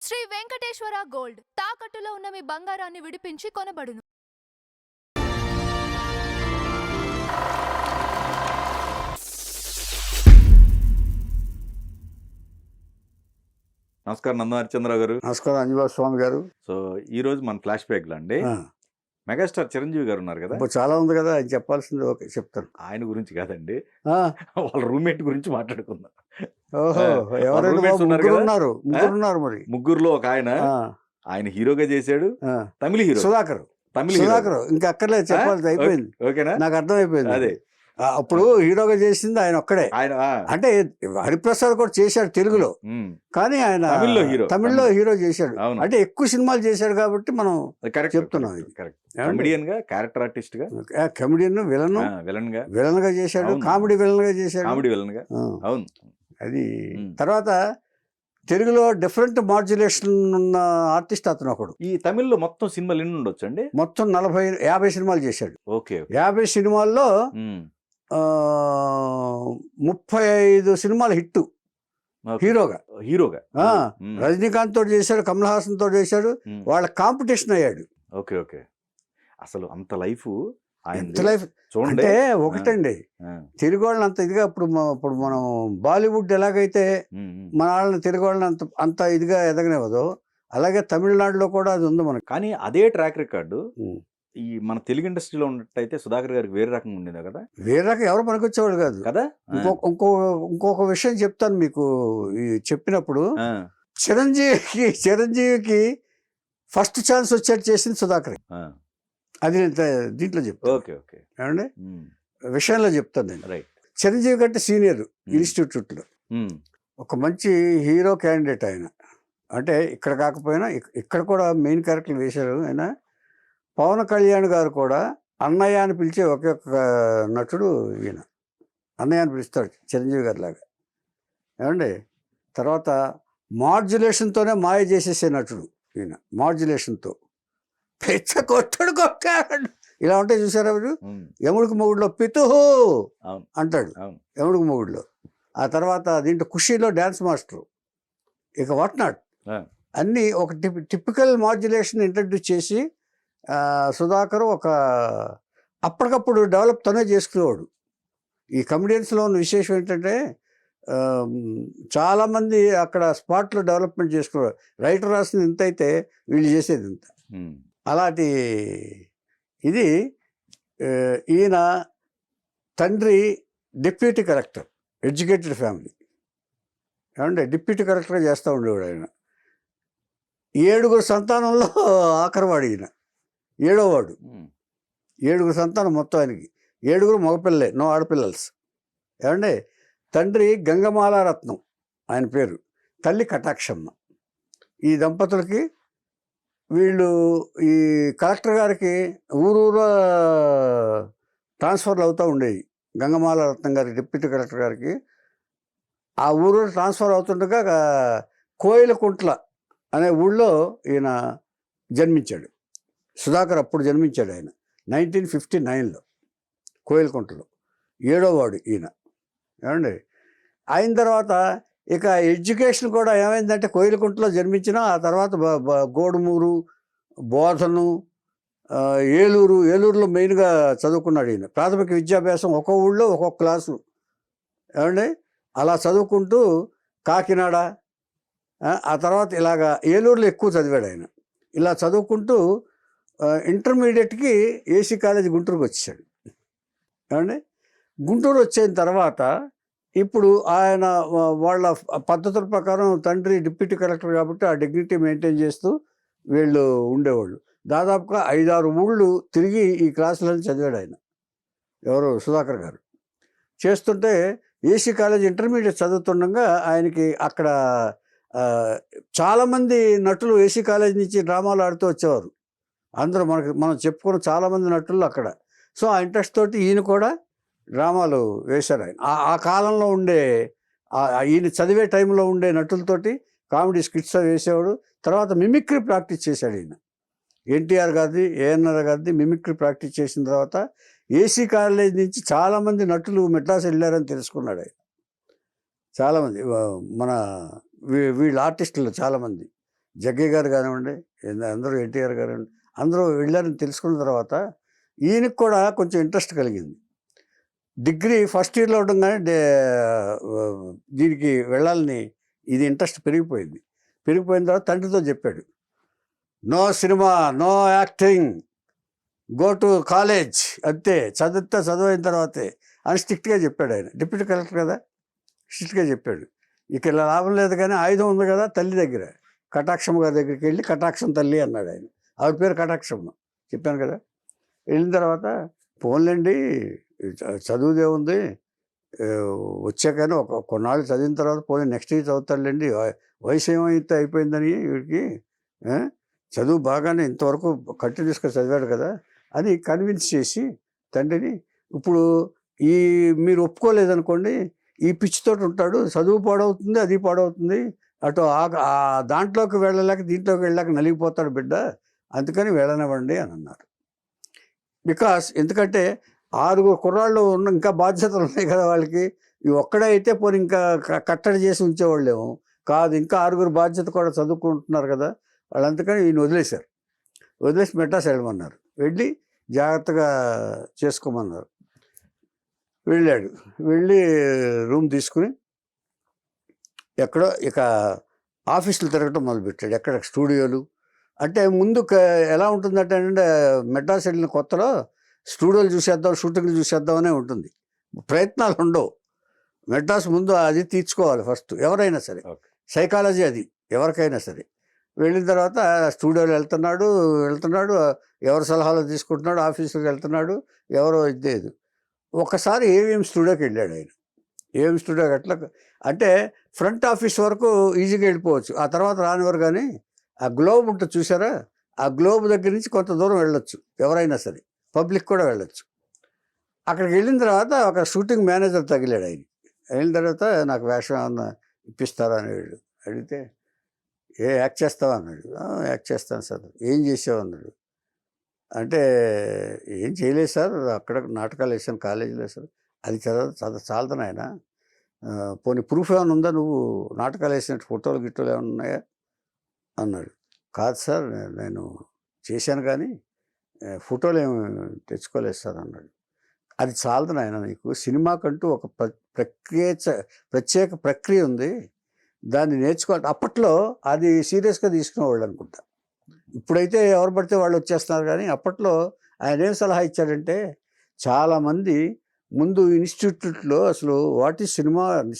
Shri Venkateswara gold తాకట్టులో ఉన్న మీ బంగారాన్ని విడిపించి కొనబడును. నమస్కారం నంద హరిచంద్రరావు గారు. నమస్కారం అంజబాబు స్వామి గారు. సో ఈ రోజు మన ఫ్లాష్ బ్యాక్ లో అండి మెగాస్టార్ చిరంజీవి గారు ఉన్నారు కదా. చాలా ఉంది కదా, ఆయన చెప్పాల్సింది. ఓకే, చెప్తాను. ఆయన గురించి కాదండి, వాళ్ళ రూమ్మేట్ గురించి మాట్లాడుకుందాం. ఓహో, ఎవరైనా ఉన్నారు మరి. ముగ్గురులో ఒక ఆయన హీరోగా చేశాడు, తమిళ హీరో సుధాకర్. ఇంకా అక్కర్లేదు, చెప్పాలి, అయిపోయింది. ఓకేనా, నాకు అర్థమైపోయింది. అదే అప్పుడు హీరోగా చేసింది ఆయన ఒక్కడే. అంటే హరిప్రసాద్ కూడా చేశాడు తెలుగులో, కానీ ఆయన తమిళ్లో హీరో చేశాడు. అంటే ఎక్కువ సినిమాలు చేశాడు కాబట్టి మనం చెప్తున్నాం. క్యారెక్టర్ ఆర్టిస్ట్ గా, కమెడియన్, విలన్ గా చేశాడు, కామెడీ విలన్ గా చేశాడు. అవును, అది. తర్వాత తెలుగులో డిఫరెంట్ మాడ్యులేషన్ ఉన్న ఆర్టిస్ట్ అతను ఒకడు. ఈ తమిళ్లో మొత్తం సినిమాలు ఎన్ని ఉండొచ్చు అండి? మొత్తం 50 సినిమాలు చేశాడు. ఓకే, 50 సినిమాల్లో 35 సినిమాలు హిట్ హీరోగా. రజనీకాంత్ తోటి చేశాడు, కమల్ హాసన్ తోటి చేశాడు. వాళ్ళ కాంపిటీషన్ అయ్యాడు. ఓకే ఓకే, అసలు అంత లైఫ్ అంటే ఒకటండి, తెలుగు వాళ్ళని అంత ఇదిగా ఇప్పుడు మనం బాలీవుడ్ ఎలాగైతే మన వాళ్ళని తెలుగు వాళ్ళని అంత ఇదిగా ఎదగనివ్వదు, అలాగే తమిళనాడులో కూడా అది ఉంది మనకి. కానీ అదే ట్రాక్ రికార్డు ఈ మన తెలుగు ఇండస్ట్రీలో ఉన్నట్టయితే సుధాకర్ గారికి వేరే రకంగా ఉండేది కదా. వేరే రకం ఎవరు పనికొచ్చేవాడు కాదు కదా. ఇంకొక విషయం చెప్తాను మీకు. చెప్పినప్పుడు చిరంజీవికి ఫస్ట్ ఛాన్స్ వచ్చేట్టు చేసింది సుధాకర్. అది నేను దీంట్లో చెప్తాను. ఓకే ఓకే, ఏమండి విషయంలో చెప్తాను నేను. చిరంజీవి కంటే సీనియర్ ఇన్స్టిట్యూట్లో ఒక మంచి హీరో క్యాండిడేట్ ఆయన. అంటే ఇక్కడ కాకపోయినా ఇక్కడ కూడా మెయిన్ క్యారెక్టర్ వేశారు ఆయన. పవన్ కళ్యాణ్ గారు కూడా అన్నయ్య అని పిలిచే ఒకే ఒక నటుడు ఈయన. అన్నయ్య అని పిలుస్తాడు చిరంజీవి గారి లాగా. ఏమండి తర్వాత మాడ్యులేషన్తోనే మాయ చేసేసే నటుడు ఈయన. మాడ్యులేషన్తో పెచ్చ కొట్టడు ఇలా ఉంటాయి చూసారా మీరు. యముడికి మొగుడులో పితుహు అంటాడు, యముడికి మొగుడులో. ఆ తర్వాత దీంట్లో ఖుషీలో డ్యాన్స్ మాస్టరు. ఇక వాట్ నాట్ అన్నీ ఒక టిపికల్ మాడ్యులేషన్ ఇంట్రడ్యూస్ చేసి సుధాకర్ ఒక అప్పటికప్పుడు డెవలప్ తనే చేసుకునేవాడు. ఈ కమెడియన్స్లో ఉన్న విశేషం ఏంటంటే చాలామంది అక్కడ స్పాట్లో డెవలప్మెంట్ చేసుకునేవాడు. రైటర్ రాసింది ఇంత అయితే వీళ్ళు చేసేది ఇంత. అలాంటి ఇది. ఈయన తండ్రి డిప్యూటీ కలెక్టర్, ఎడ్యుకేటెడ్ ఫ్యామిలీ. ఏమంటే డిప్యూటీ కలెక్టర్గా చేస్తూ ఉండేవాడు ఆయన. 7 సంతానంలో ఆఖరివాడు ఈయన, 7వ. 7 సంతానం మొత్తం ఆయనకి. 7 మగపిల్లలే, నో ఆడపిల్లల్స్. ఏమంటే తండ్రి గంగమాలారత్నం ఆయన పేరు, తల్లి కటాక్షమ్మ. ఈ దంపతులకి వీళ్ళు ఈ కలెక్టర్ గారికి ఊరూరా ట్రాన్స్ఫర్లు అవుతూ ఉండేవి. గంగమాలారత్నం గారికి, డిప్యూటీ కలెక్టర్ గారికి ఆ ఊరు ట్రాన్స్ఫర్ అవుతుండగా కోయిలకుంట్ల అనే ఊళ్ళో ఈయన జన్మించాడు. సుధాకర్ అప్పుడు జన్మించాడు ఆయన 1959లో కోయిలకుంటలో. 7వ ఈయన. ఏమండి అయిన తర్వాత ఇక ఎడ్యుకేషన్ కూడా ఏమైందంటే కోయిలకుంటలో జన్మించిన ఆ తర్వాత గోడుమూరు, బోధను, ఏలూరులో మెయిన్గా చదువుకున్నాడు ఈయన. ప్రాథమిక విద్యాభ్యాసం ఒక ఊళ్ళో ఒక్కొక్క క్లాసు. ఏమండి అలా చదువుకుంటూ కాకినాడ, ఆ తర్వాత ఇలాగా ఏలూరులో ఎక్కువ చదివాడు ఆయన. ఇలా చదువుకుంటూ ఇంటర్మీడియట్కి ఏసీ కాలేజ్ గుంటూరుకి వచ్చాడు. ఏమండి గుంటూరు వచ్చిన తర్వాత ఇప్పుడు ఆయన వాళ్ళ పద్ధతుల ప్రకారం తండ్రి డిప్యూటీ కలెక్టర్ కాబట్టి ఆ డిగ్నిటీ మెయింటైన్ చేస్తూ వీళ్ళు ఉండేవాళ్ళు. దాదాపుగా 5-6 ఊళ్ళు తిరిగి ఈ క్లాసులను చదివాడు ఆయన. ఎవరు సుధాకర్ గారు చేస్తుంటే ఏసీ కాలేజ్ ఇంటర్మీడియట్ చదువుతుండగా ఆయనకి అక్కడ చాలామంది నటులు ఏసీ కాలేజ్ నుంచి డ్రామాలు ఆడుతూ వచ్చేవారు. అందరూ మనం చెప్పుకున్న చాలామంది నటులు అక్కడ. సో ఆ ఇంట్రెస్ట్ తోటి ఈయన కూడా డ్రామాలు వేశారు ఆయన. ఆ కాలంలో ఉండే ఈయన చదివే టైంలో ఉండే నటులతోటి కామెడీ స్కిట్స్ వేసేవాడు. తర్వాత మిమిక్రీ ప్రాక్టీస్ చేశాడు ఈయన. ఎన్టీఆర్ గారిది, ఏఎన్ఆర్ గారిది మిమిక్రీ ప్రాక్టీస్ చేసిన తర్వాత ఏసీ కాలేజ్ నుంచి చాలామంది నటులు మెడ్రాస్ వెళ్ళారని తెలుసుకున్నాడు ఆయన. చాలామంది మన వీళ్ళ ఆర్టిస్టులు చాలామంది జగ్గయ్య గారు కానివ్వండి, అందరూ ఎన్టీఆర్ గారు అందరూ వెళ్ళారని తెలుసుకున్న తర్వాత ఈయనకి కూడా కొంచెం ఇంట్రెస్ట్ కలిగింది. డిగ్రీ ఫస్ట్ ఇయర్లో ఉండగానే దీనికి వెళ్ళాలని ఇది ఇంట్రెస్ట్ పెరిగిపోయింది. పెరిగిపోయిన తర్వాత తండ్రితో చెప్పాడు, no cinema, no acting, go to college, అంతే, చదువైన తర్వాతే అని స్ట్రిక్ట్గా చెప్పాడు ఆయన. డిప్యూటీ కలెక్టర్ కదా, స్ట్రిక్ట్గా చెప్పాడు. ఇక ఇలా లాభం లేదు కానీ ఆయుధం ఉంది కదా తల్లి దగ్గర, కటాక్షమ్మ గారి దగ్గరికి వెళ్ళి కటాక్షం తల్లి అన్నాడు ఆయన. ఆవిడ పేరు కటాక్షమ్మ, చెప్పాను కదా. వెళ్ళిన తర్వాత పోన్లేండి చదువుదే ఉంది, వచ్చాకని కొన్నాళ్ళు చదివిన తర్వాత పోనీ నెక్స్ట్ ఇయర్ చదువుతాడులేండి, వయసు ఏమైతే అయిపోయిందని వీడికి, చదువు బాగానే ఇంతవరకు కంటిన్యూస్గా చదివాడు కదా అని కన్విన్స్ చేసి తండ్రిని, ఇప్పుడు మీరు ఒప్పుకోలేదనుకోండి ఈ పిచ్చితోటి ఉంటాడు, చదువు పాడవుతుంది, అది పాడవుతుంది, అటు దాంట్లోకి వెళ్ళలేక దీంట్లోకి వెళ్ళాక నలిగిపోతాడు బిడ్డ, అందుకని వెళ్ళనివ్వండి అని అన్నారు. బికాస్ ఎందుకంటే 6 కుర్రాళ్ళు ఉన్న ఇంకా బాధ్యతలు ఉన్నాయి కదా వాళ్ళకి, ఈ ఒక్కడే అయితే పోనీ ఇంకా కట్టడి చేసి ఉంచేవాళ్ళేమో కాదు, ఇంకా 6 బాధ్యత కూడా చదువుకుంటున్నారు కదా వాళ్ళు, అందుకని ఈయన వదిలేశారు. వదిలేసి మెడ్రాస్ వెళ్ళమన్నారు. వెళ్ళి జాగ్రత్తగా చేసుకోమన్నారు. వెళ్ళాడు. వెళ్ళి రూమ్ తీసుకుని ఎక్కడో ఇక ఆఫీసులు తిరగటం మొదలుపెట్టాడు. ఎక్కడ స్టూడియోలు అంటే ముందు ఎలా ఉంటుందంటే మెడ్రాస్ వెళ్ళిన కొత్తలో స్టూడియోలు చూసేద్దాం, షూటింగ్లు చూసేద్దామనే ఉంటుంది, ప్రయత్నాలు ఉండవు. మెడ్రాస్ ముందు అది తీర్చుకోవాలి ఫస్ట్, ఎవరైనా సరే, సైకాలజీ అది ఎవరికైనా సరే. వెళ్ళిన తర్వాత స్టూడియోలు వెళ్తున్నాడు, ఎవరి సలహాలు తీసుకుంటున్నాడు, ఆఫీసులకు వెళ్తున్నాడు, ఎవరో ఇద్దేది. ఒకసారి ఏవిఎం స్టూడియోకి వెళ్ళాడు ఆయన. ఏవిఎం స్టూడియోకి అట్లా అంటే ఫ్రంట్ ఆఫీస్ వరకు ఈజీగా వెళ్ళిపోవచ్చు, ఆ తర్వాత రానివారు. కానీ ఆ గ్లోబ్ ఉంటుంది చూసారా, ఆ గ్లోబ్ దగ్గర నుంచి కొంత దూరం వెళ్ళొచ్చు ఎవరైనా సరే, పబ్లిక్ కూడా వెళ్ళొచ్చు. అక్కడికి వెళ్ళిన తర్వాత ఒక షూటింగ్ మేనేజర్ తగిలాడు ఆయన. వెళ్ళిన తర్వాత నాకు వేషం ఏమన్నా ఇప్పిస్తారా అని అడిగితే, యాక్ట్ చేస్తావా అన్నాడు. యాక్ట్ చేస్తాను సార్. ఏం చేసావు అన్నాడు. అంటే ఏం చేయలేదు సార్, అక్కడ నాటకాలు వేసాను కాలేజీలో సార్. అది చాలదు ఆయన, పోనీ ప్రూఫ్ ఏమైనా ఉందా, నువ్వు నాటకాలు వేసినట్టు ఫోటోలు గిట్టోలు ఏమైనా ఉన్నాయా అన్నాడు. కాదు సార్ నేను చేశాను కానీ ఫోటోలు ఏమి తెచ్చుకోలేదు సార్ అన్నాడు. అది చాలదు ఆయన, నీకు సినిమాకంటూ ఒక ప్రత్యేక ప్రక్రియ ఉంది, దాన్ని నేర్చుకోవాలి. అప్పట్లో అది సీరియస్గా తీసుకునేవాళ్ళు అనుకుంటా, ఇప్పుడైతే ఎవరు పడితే వాళ్ళు వచ్చేస్తున్నారు. కానీ అప్పట్లో ఆయన ఏం సలహా ఇచ్చాడంటే, చాలామంది ముందు ఇన్స్టిట్యూట్లో అసలు వాట్ ఈజ్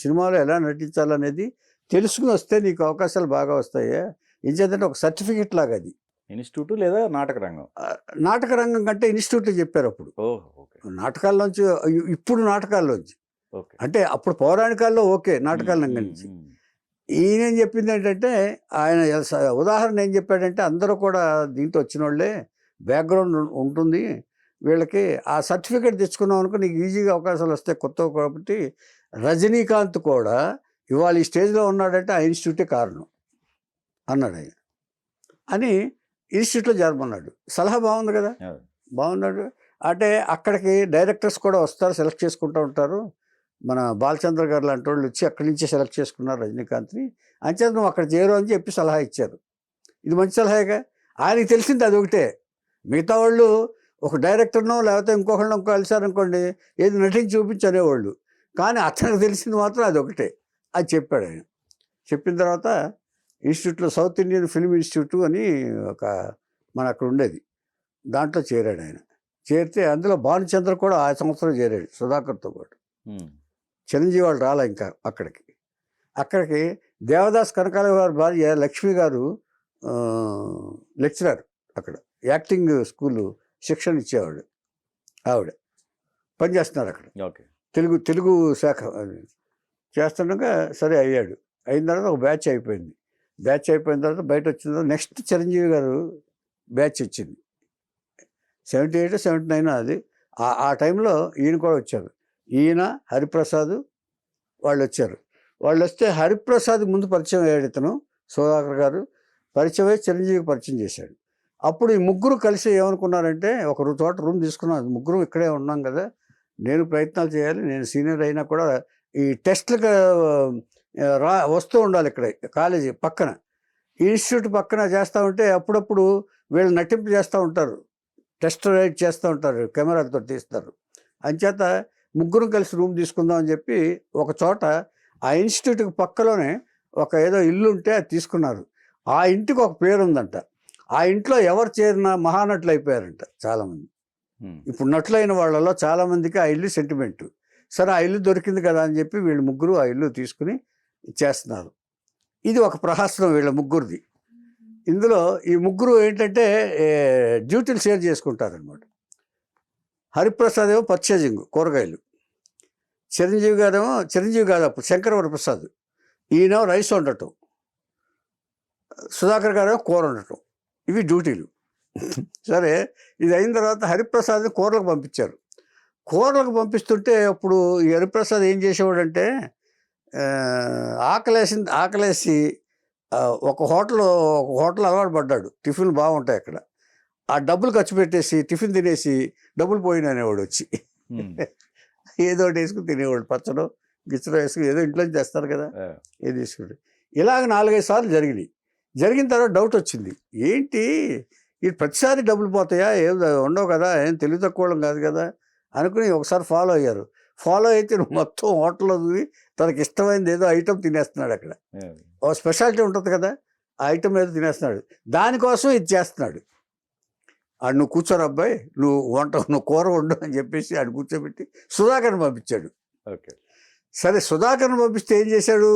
సినిమాలో ఎలా నటించాలనేది తెలుసుకుని వస్తే నీకు అవకాశాలు బాగా వస్తాయా. ఏం చేద్దంటే ఒక సర్టిఫికెట్ లాగా అది. ఇన్స్టిట్యూట్ లేదా నాటక రంగం? నాటక రంగం కంటే ఇన్స్టిట్యూట్లో చెప్పారు అప్పుడు. నాటకాల్లోంచి, ఇప్పుడు నాటకాల్లోంచి అంటే అప్పుడు పౌరాణికాల్లో ఓకే, నాటకాల రంగం నుంచి. ఈయనేం చెప్పింది ఏంటంటే, ఆయన ఉదాహరణ ఏం చెప్పాడంటే, అందరూ కూడా దీంట్లో వచ్చిన వాళ్ళే, బ్యాక్గ్రౌండ్ ఉంటుంది వీళ్ళకి, ఆ సర్టిఫికేట్ తెచ్చుకున్నాం అనుకో నీకు ఈజీగా అవకాశాలు వస్తాయి కొత్తవి. కాబట్టి రజనీకాంత్ కూడా ఇవాళ ఈ స్టేజ్లో ఉన్నాడంటే ఆ ఇన్స్టిట్యూటే కారణం అన్నాడు ఆయన. అని ఇన్స్టిట్యూట్లో చేరమన్నాడు. సలహా బాగుంది కదా, బాగున్నాడు. అంటే అక్కడికి డైరెక్టర్స్ కూడా వస్తారు, సెలెక్ట్ చేసుకుంటూ ఉంటారు. మన బాలచంద్ర గారు లాంటి వాళ్ళు వచ్చి అక్కడి నుంచే సెలెక్ట్ చేసుకున్నారు రజనీకాంత్ని. అంచేత నువ్వు అక్కడ చేరు అని చెప్పి సలహా ఇచ్చారు. ఇది మంచి సలహాగా. ఆయనకి తెలిసింది అది ఒకటే. మిగతా వాళ్ళు ఒక డైరెక్టర్నో లేకపోతే ఇంకొకళ్ళనో కలిసారనుకోండి, ఏది నటించి చూపించనేవాళ్ళు. కానీ అతనికి తెలిసింది మాత్రం అది ఒకటే. అది చెప్పాడు ఆయన. చెప్పిన తర్వాత ఇన్స్టిట్యూట్లో సౌత్ ఇండియన్ ఫిల్మ్ ఇన్స్టిట్యూట్ అని ఒక మన అక్కడ ఉండేది, దాంట్లో చేరాడు ఆయన. చేరితే అందులో భానుచంద్ర కూడా ఆ సంవత్సరం చేరాడు సుధాకర్తో పాటు. చిరంజీవి వాళ్ళు రాలే ఇంకా అక్కడికి దేవదాస్ కనకాల గారి భార్య లక్ష్మి గారు లెక్చరర్, అక్కడ యాక్టింగ్ స్కూలు శిక్షణ ఇచ్చేవాడు. ఆవిడ పనిచేస్తున్నారు అక్కడ, తెలుగు శాఖ చేస్తుండగా సరే అయ్యాడు. అయిన తర్వాత ఒక బ్యాచ్ అయిపోయింది. బ్యాచ్ అయిపోయిన తర్వాత బయట వచ్చిన తర్వాత నెక్స్ట్ చిరంజీవి గారు బ్యాచ్ వచ్చింది, 78, 79 అది. ఆ టైంలో ఈయన కూడా వచ్చారు. ఈయన హరిప్రసాద్ వాళ్ళు వచ్చారు. వాళ్ళు వస్తే హరిప్రసాద్ ముందు పరిచయం అయ్యాడు ఇతను, సుధాకర్ గారు పరిచయం అయ్యి చిరంజీవికి పరిచయం చేశాడు. అప్పుడు ఈ ముగ్గురు కలిసి ఏమనుకున్నారంటే, ఒక చోట రూమ్ తీసుకున్నాం, ముగ్గురు ఇక్కడే ఉన్నాం కదా, నేను ప్రయత్నాలు చేయాలి, నేను సీనియర్ అయినా కూడా ఈ టెస్ట్లకు వస్తూ ఉండాలి ఇక్కడ కాలేజీ పక్కన. ఇన్స్టిట్యూట్ పక్కన చేస్తూ ఉంటే అప్పుడప్పుడు వీళ్ళు నటింపు చేస్తూ ఉంటారు, టెస్ట్ రైడ్ చేస్తూ ఉంటారు, కెమెరాతో తీస్తారు. అంచేత ముగ్గురం కలిసి రూమ్ తీసుకుందాం అని చెప్పి ఒక చోట ఆ ఇన్స్టిట్యూట్కి పక్కలోనే ఒక ఏదో ఇల్లు ఉంటే అది తీసుకున్నారు. ఆ ఇంటికి ఒక పేరు ఉందంట. ఆ ఇంట్లో ఎవరు చేరినా మహానటులు అయిపోయారంట చాలామంది. ఇప్పుడు నటులైన వాళ్ళలో చాలామందికి ఆ ఇల్లు సెంటిమెంటు. సరే ఆ ఇల్లు దొరికింది కదా అని చెప్పి వీళ్ళు ముగ్గురు ఆ ఇల్లు తీసుకుని చేస్తున్నారు. ఇది ఒక ప్రహసనం వీళ్ళ ముగ్గురిది. ఇందులో ఈ ముగ్గురు ఏంటంటే డ్యూటీలు షేర్ చేసుకుంటారనమాట. హరిప్రసాద్ ఏమో పర్చేజింగ్ కూరగాయలు, చిరంజీవి కాదు అప్పుడు శంకరవరప్రసాద్, ఈయన రైస్ వండటం, సుధాకర్ గారు కూర వండటం, ఇవి డ్యూటీలు. సరే ఇది అయిన తర్వాత హరిప్రసాద్ని కూరలకు పంపించారు. కూరలకు పంపిస్తుంటే అప్పుడు ఈ హరిప్రసాద్ ఏం చేసేవాడంటే ఆకలేసి ఒక హోటల్ అలవాటు పడ్డాడు. టిఫిన్లు బాగుంటాయి అక్కడ. ఆ డబ్బులు ఖర్చు పెట్టేసి టిఫిన్ తినేసి డబ్బులు పోయిననేవాడు వచ్చి ఏదో ఒకటి వేసుకుని తినేవాడు. పచ్చడం గిచ్చడం వేసుకుని ఏదో ఇంట్లో తెస్తారు కదా, ఏది తీసుకుంటే. ఇలాగ 4-5 సార్లు జరిగిన తర్వాత డౌట్ వచ్చింది, ఏంటి ఇది ప్రతిసారి డబ్బులు పోతాయా, ఏం ఉండవు కదా, ఏం తెలివి తక్కువ కాదు కదా అనుకుని ఒకసారి ఫాలో అయ్యారు. ఫాలో అయితే మొత్తం హోటల్లో తనకి ఇష్టమైనది ఏదో ఐటెం తినేస్తున్నాడు. అక్కడ ఓ స్పెషాలిటీ ఉంటుంది కదా, ఆ ఐటెం ఏదో తినేస్తున్నాడు. దానికోసం ఇది చేస్తున్నాడు. ఆడు నువ్వు కూర్చోరు అబ్బాయి, నువ్వు కూర వండు అని చెప్పేసి ఆడు కూర్చోబెట్టి సుధాకర్ని పంపించాడు. సరే సుధాకర్ని పంపిస్తే ఏం చేశాడు,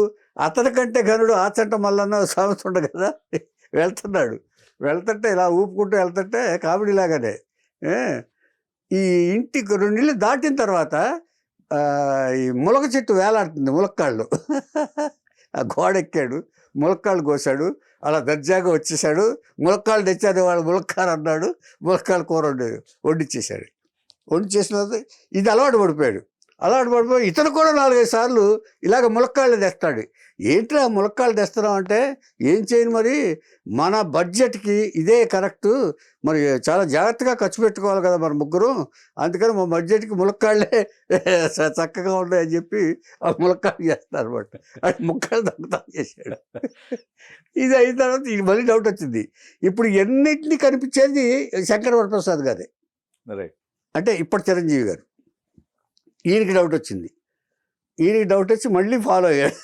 అతనికంటే ఘనుడు ఆచంట మల్లన్న సామెత ఉండ కదా, వెళ్తుంటే ఇలా ఊపుకుంటూ వెళ్తుంటే కామెడీ లాగానే ఈ ఇంటికి 2 ఇళ్ళు దాటిన తర్వాత ఈ ములక చెట్టు వేలాడుతుంది, ములక్కాళ్ళు. ఆ గోడ ఎక్కాడు, ములక్కాళ్ళు కోసాడు, అలా దర్జాగా వచ్చేసాడు. ములక్కాళ్ళు తెచ్చాడు, వాడు ములక్కారు అన్నాడు, ములక్కాళ్ళు కూర వండిచ్చేసాడు. వండిచేసిన తర్వాత ఇది అలవాటు పడిపోయి ఇతను కూడా 4-5 సార్లు ఇలాగ ములక్కాళ్ళు తెస్తాడు. ఏంటి ఆ ములక్కాళ్ళు తెస్తున్నాం అంటే, ఏం చేయను మరి, మన బడ్జెట్కి ఇదే కరెక్టు, మరి చాలా జాగ్రత్తగా ఖర్చు పెట్టుకోవాలి కదా మన ముగ్గురు, అందుకని మా బడ్జెట్కి ములక్కాళ్ళే చక్కగా ఉన్నాయని చెప్పి ఆ ములక్కాళ్ళు చేస్తారు అనమాట. అది ముక్కలు దొంగతనం చేశాడు. ఇది అయిన తర్వాత ఇది మళ్ళీ డౌట్ వచ్చింది. ఇప్పుడు ఎన్నింటినీ కనిపించేది శంకరవరప్రసాద్ గారే, అంటే ఇప్పటి చిరంజీవి గారు. ఈయనకి డౌట్ వచ్చి మళ్ళీ ఫాలో అయ్యాడు.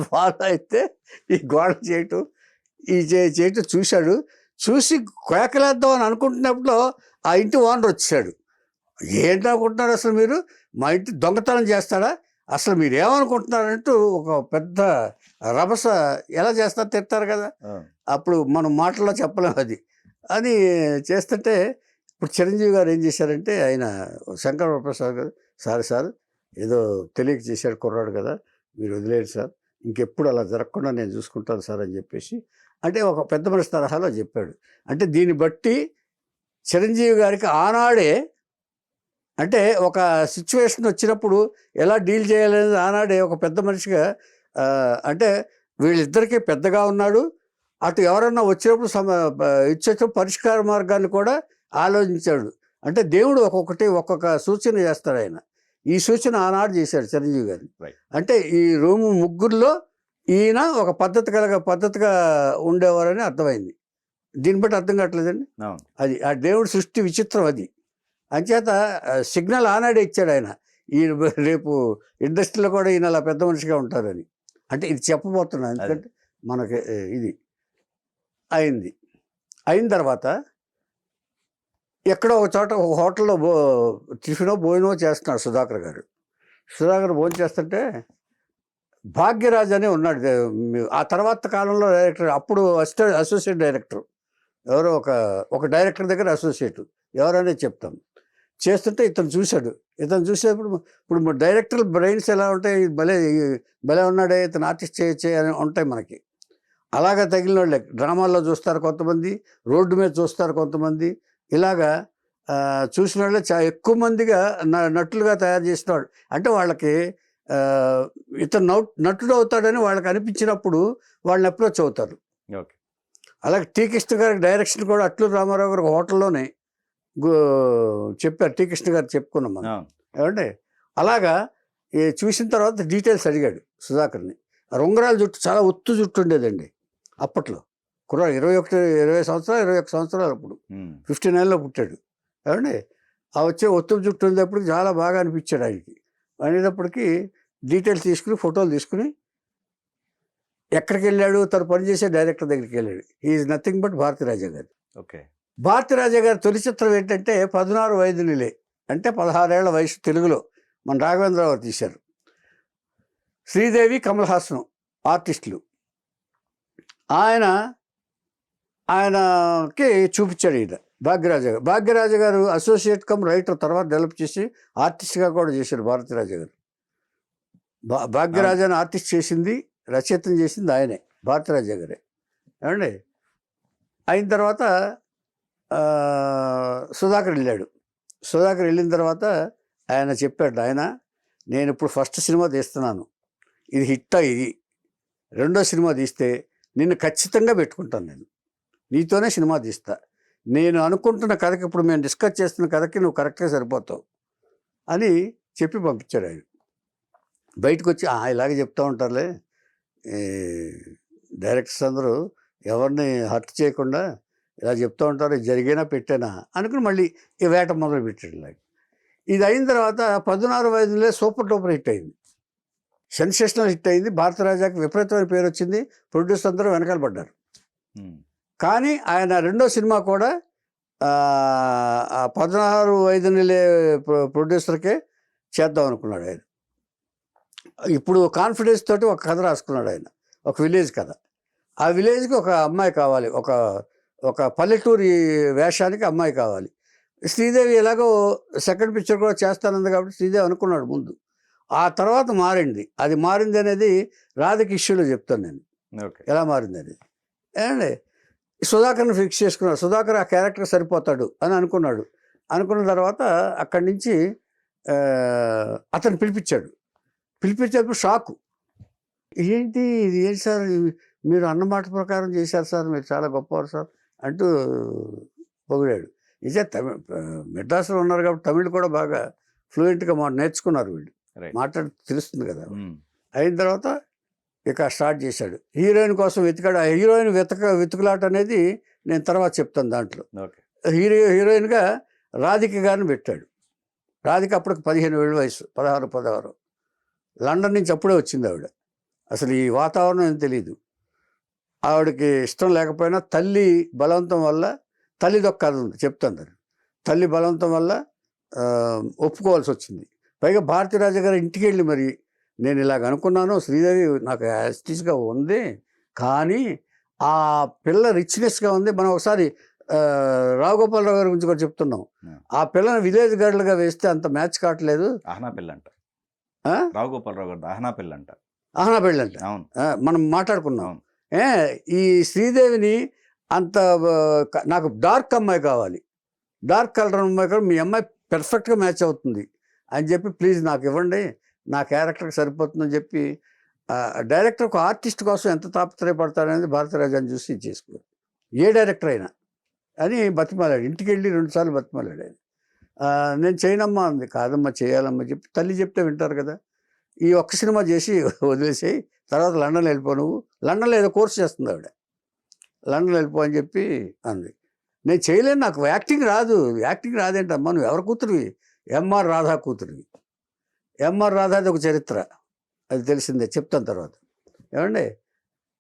ఫాలో అయితే ఈ గోడ చేయటం చూసి కేకలేద్దాం అని అనుకుంటున్నప్పుడు ఆ ఇంటి ఓనర్ వచ్చాడు. ఏంటనుకుంటున్నారు అసలు మీరు, మా ఇంటి దొంగతనం చేస్తాడా, అసలు మీరు ఏమనుకుంటున్నారంటూ ఒక పెద్ద రభస. ఎలా చేస్తారు, తిడతారు కదా, అప్పుడు మనం మాటల్లో చెప్పలేము అది అని చేస్తుంటే, ఇప్పుడు చిరంజీవి గారు ఏం చేశారంటే, ఆయన శంకరవరప్రసాద్ గారు, సార్ ఏదో తెలియక చేశాడు కుర్రాడు కదా, మీరు వదిలేరు సార్, ఇంకెప్పుడు అలా జరగకుండా నేను చూసుకుంటాను సార్ అని చెప్పేసి, అంటే ఒక పెద్ద మనిషి తరహాలో చెప్పాడు. అంటే దీన్ని బట్టి చిరంజీవి గారికి ఆనాడే, అంటే ఒక సిచ్యువేషన్ వచ్చినప్పుడు ఎలా డీల్ చేయాలనేది ఆనాడే ఒక పెద్ద మనిషిగా, అంటే వీళ్ళిద్దరికీ పెద్దగా ఉన్నాడు, అటు ఎవరన్నా వచ్చినప్పుడు ఇచ్చేటప్పుడు పరిష్కార మార్గాన్ని కూడా ఆలోచించాడు. అంటే దేవుడు ఒక్కొక్క సూచన చేస్తాడు ఆయన. ఈ సూచన ఆనాడు చేశాడు చిరంజీవి గారిని. అంటే ఈ రూము ముగ్గురులో ఈయన ఒక పద్ధతిగా ఉండేవారని అర్థమైంది. దీన్ని బట్టి అర్థం కావట్లేదండి. అది ఆ దేవుడి సృష్టి విచిత్రం అది. అంచేత సిగ్నల్ ఆనాడే ఇచ్చాడు ఆయన, ఈయన రేపు ఇండస్ట్రీలో కూడా ఈయన అలా పెద్ద మనిషిగా ఉంటారని. అంటే ఇది చెప్పబోతున్నాను, ఎందుకంటే మనకి ఇది అయిన తర్వాత ఎక్కడో ఒక చోట ఒక హోటల్లో టిఫినో భోజనమో చేస్తున్నాడు సుధాకర్ భోజనం చేస్తుంటే భాగ్యరాజ్ అని ఉన్నాడు. ఆ తర్వాత కాలంలో డైరెక్టర్, అప్పుడు అసోసియేట్ డైరెక్టర్, ఎవరో ఒక డైరెక్టర్ దగ్గర అసోసియేట్ ఎవరనే చెప్తాం. చేస్తుంటే ఇతను చూసేప్పుడు ఇప్పుడు డైరెక్టర్ బ్రెయిన్స్ ఎలా ఉంటాయి, భలే ఉన్నాడే ఇతను ఆర్టిస్ట్ చేయొచ్చే అని ఉంటాయి మనకి. అలాగా తగిలిన వాళ్ళే డ్రామాల్లో చూస్తారు కొంతమంది, రోడ్డు మీద చూస్తారు కొంతమంది, ఇలాగా చూసిన వాళ్ళే ఎక్కువ మందిగా నటులుగా తయారు చేసినవాడు. అంటే వాళ్ళకి ఇతను నటుడు అవుతాడని వాళ్ళకి అనిపించినప్పుడు వాళ్ళని అప్రోచ్ అవుతారు. అలాగే టీ కృష్ణ గారికి డైరెక్షన్ కూడా అట్లూరి రామారావు గారు హోటల్లోనే చెప్పారు, టీ కృష్ణ గారు చెప్పుకున్నాం మనం ఏమంటే. అలాగా చూసిన తర్వాత డీటెయిల్స్ అడిగాడు సుధాకర్ని. ఉంగరాల జుట్టు చాలా ఒత్తు జుట్టు ఉండేదండి అప్పట్లో, కుర్రాడు 20 సంవత్సరాలు 21 సంవత్సరాలు అప్పుడు 59లో పుట్టాడు. ఏమండి ఆ వచ్చే ఒత్తులు జుట్టు ఉండేటప్పుడు చాలా బాగా అనిపించాడు ఆయనకి. అనేటప్పటికి డీటెయిల్స్ తీసుకుని ఫోటోలు తీసుకుని ఎక్కడికి వెళ్ళాడు, తను పనిచేసే డైరెక్టర్ దగ్గరికి వెళ్ళాడు. ఈజ్ నథింగ్ బట్ భారతీరాజా గారు. ఓకే. భారతీరాజా గారి తొలి చిత్రం ఏంటంటే 16 వయదునిలే, అంటే 16 ఏళ్ల వయసు. తెలుగులో మన రాఘవేంద్రరావు తీశారు. శ్రీదేవి, కమల్ హాసన్ ఆర్టిస్టులు. ఆయనకి చూపించాడు ఈయన భాగ్యరాజా గారు. భాగ్యరాజా గారు అసోసియేట్ కమ్ రైటర్, తర్వాత డెవలప్ చేసి ఆర్టిస్ట్గా కూడా చేశాడు భారతీరాజా గారు. భాగ్యరాజాని ఆర్టిస్ట్ చేసింది, రచయితం చేసింది ఆయనే, భారతీరాజా గారే. ఏమండి అయిన తర్వాత సుధాకర్ వెళ్ళాడు. సుధాకర్ వెళ్ళిన తర్వాత ఆయన చెప్పాడు, ఆయన నేను ఇప్పుడు ఫస్ట్ సినిమా తీస్తున్నాను, ఇది హిట్ అయ్యి రెండో సినిమా తీస్తే నిన్ను ఖచ్చితంగా పెట్టుకుంటాను, నేను నీతోనే సినిమా తీస్తా, నేను అనుకుంటున్న కథకి, ఇప్పుడు మేము డిస్కస్ చేస్తున్న కథకి నువ్వు కరెక్ట్గా సరిపోతావు అని చెప్పి పంపించాడు ఆయన. బయటకు వచ్చి ఇలాగే చెప్తూ ఉంటారులే డైరెక్టర్స్ అందరూ, ఎవరిని హర్ట్ చేయకుండా ఇలా చెప్తూ ఉంటారు, జరిగినా పెట్టానా అనుకుని మళ్ళీ ఈ వేట మొదలు పెట్టాడు. ఇలాగ ఇది అయిన తర్వాత 16 వయదులే సూపర్ డూపర్ హిట్ అయింది, సెన్సేషనల్ హిట్ అయింది. భారతరాజాకి విపరీతమైన పేరు వచ్చింది, ప్రొడ్యూసర్ అందరూ వెనకాల పడ్డారు. కానీ ఆయన రెండో సినిమా కూడా 16 వయదులే ప్రొడ్యూసర్కే చేద్దాం అనుకున్నాడు ఆయన. ఇప్పుడు కాన్ఫిడెన్స్ తోటి ఒక కథ రాసుకున్నాడు ఆయన, ఒక విలేజ్ కథ. ఆ విలేజ్కి ఒక అమ్మాయి కావాలి, ఒక పల్లెటూరి వేషానికి అమ్మాయి కావాలి. శ్రీదేవి ఎలాగో సెకండ్ పిక్చర్ కూడా చేస్తానంది కాబట్టి శ్రీదేవి అనుకున్నాడు ముందు. ఆ తర్వాత మారింది. అది మారింది అనేది రాధిక ఇష్యూలో చెప్తాను నేను, ఎలా మారింది అనేది. ఏమండి సుధాకర్ని ఫిక్స్ చేసుకున్నాడు. సుధాకర్ ఆ క్యారెక్టర్ సరిపోతాడు అని అనుకున్నాడు. అనుకున్న తర్వాత అక్కడి నుంచి అతను పిలిపించాడు. పిలిపించేటప్పుడు షాకు, ఏంటి ఇది, ఏంటి సార్ మీరు అన్నమాట ప్రకారం చేశారు సార్, మీరు చాలా గొప్పవారు సార్ అంటూ పొగిడాడు. నిజే మెడ్రాస్లో ఉన్నారు కాబట్టి తమిళ్ కూడా బాగా ఫ్లూయెంట్గా నేర్చుకున్నారు వీళ్ళు, మాట్లాడి తెలుస్తుంది కదా. అయిన తర్వాత ఇక స్టార్ట్ చేశాడు. హీరోయిన్ కోసం వెతికాడు. ఆ హీరోయిన్ వెతుకులాట అనేది నేను తర్వాత చెప్తాను. దాంట్లో హీరోయిన్గా రాధిక గారిని పెట్టాడు. రాధిక అప్పటికి 15 ఏళ్ళ వయసు, 16 లండన్ నుంచి అప్పుడే వచ్చింది ఆవిడ. అసలు ఈ వాతావరణం ఏం తెలియదు. ఆవిడకి ఇష్టం లేకపోయినా తల్లి బలవంతం వల్ల, తల్లిది ఒక కథ ఉంది చెప్తాను, తల్లి బలవంతం వల్ల ఒప్పుకోవాల్సి వచ్చింది. పైగా భారతీరాజా గారి ఇంటికి వెళ్ళి, మరి నేను ఇలాగ అనుకున్నాను, శ్రీదేవి నాకు యాస్టిస్గా ఉంది, కానీ ఆ పిల్ల రిచ్నెస్గా ఉంది. మనం ఒకసారి రావుగోపాలరావు గారి గురించి కూడా చెప్తున్నాం. ఆ పిల్లని విలేజ్ గర్ల్గా వేస్తే అంత మ్యాచ్ కావట్లేదు. ఆహనా పిల్ల అంట, రావుగోపాలరావు గారు ఆహనా పిల్ల అంట. ఆహనా పిల్ల అంట మనం మాట్లాడుకున్నాం. ఈ శ్రీదేవిని అంత నాకు డార్క్ అమ్మాయి కావాలి, డార్క్ కలర్ అమ్మాయి కావాలి, మీ అమ్మాయి పెర్ఫెక్ట్గా మ్యాచ్ అవుతుంది అని చెప్పి ప్లీజ్ నాకు ఇవ్వండి, నా క్యారెక్టర్కి సరిపోతుందని చెప్పి డైరెక్టర్ ఒక ఆర్టిస్ట్ కోసం ఎంత తాపత్రయపడతాడనేది భారతీరాజాని చూసి చేసుకోరు, ఏ డైరెక్టర్ అయినా అని బతిమాలాడు. ఇంటికి వెళ్ళి 2 సార్లు బతిమాలాడు ఆయన. నేను చేయనమ్మా అంది. కాదమ్మా చేయాలమ్మా చెప్పి, తల్లి చెప్తే వింటారు కదా. ఈ ఒక్క సినిమా చేసి వదిలేసేయి, తర్వాత లండన్ వెళ్ళిపో, నువ్వు లండన్లో ఏదో కోర్స్ చేస్తుంది ఆవిడ, లండన్ వెళ్ళిపో అని చెప్పి అంది. నేను చేయలేను, నాకు యాక్టింగ్ రాదేంటమ్మా, నువ్వు ఎవరి కూతురువి? ఎంఆర్ రాధా కూతురువి. ఎంఆర్ రాధాది ఒక చరిత్ర, అది తెలిసిందే, చెప్తాను తర్వాత. ఏమండి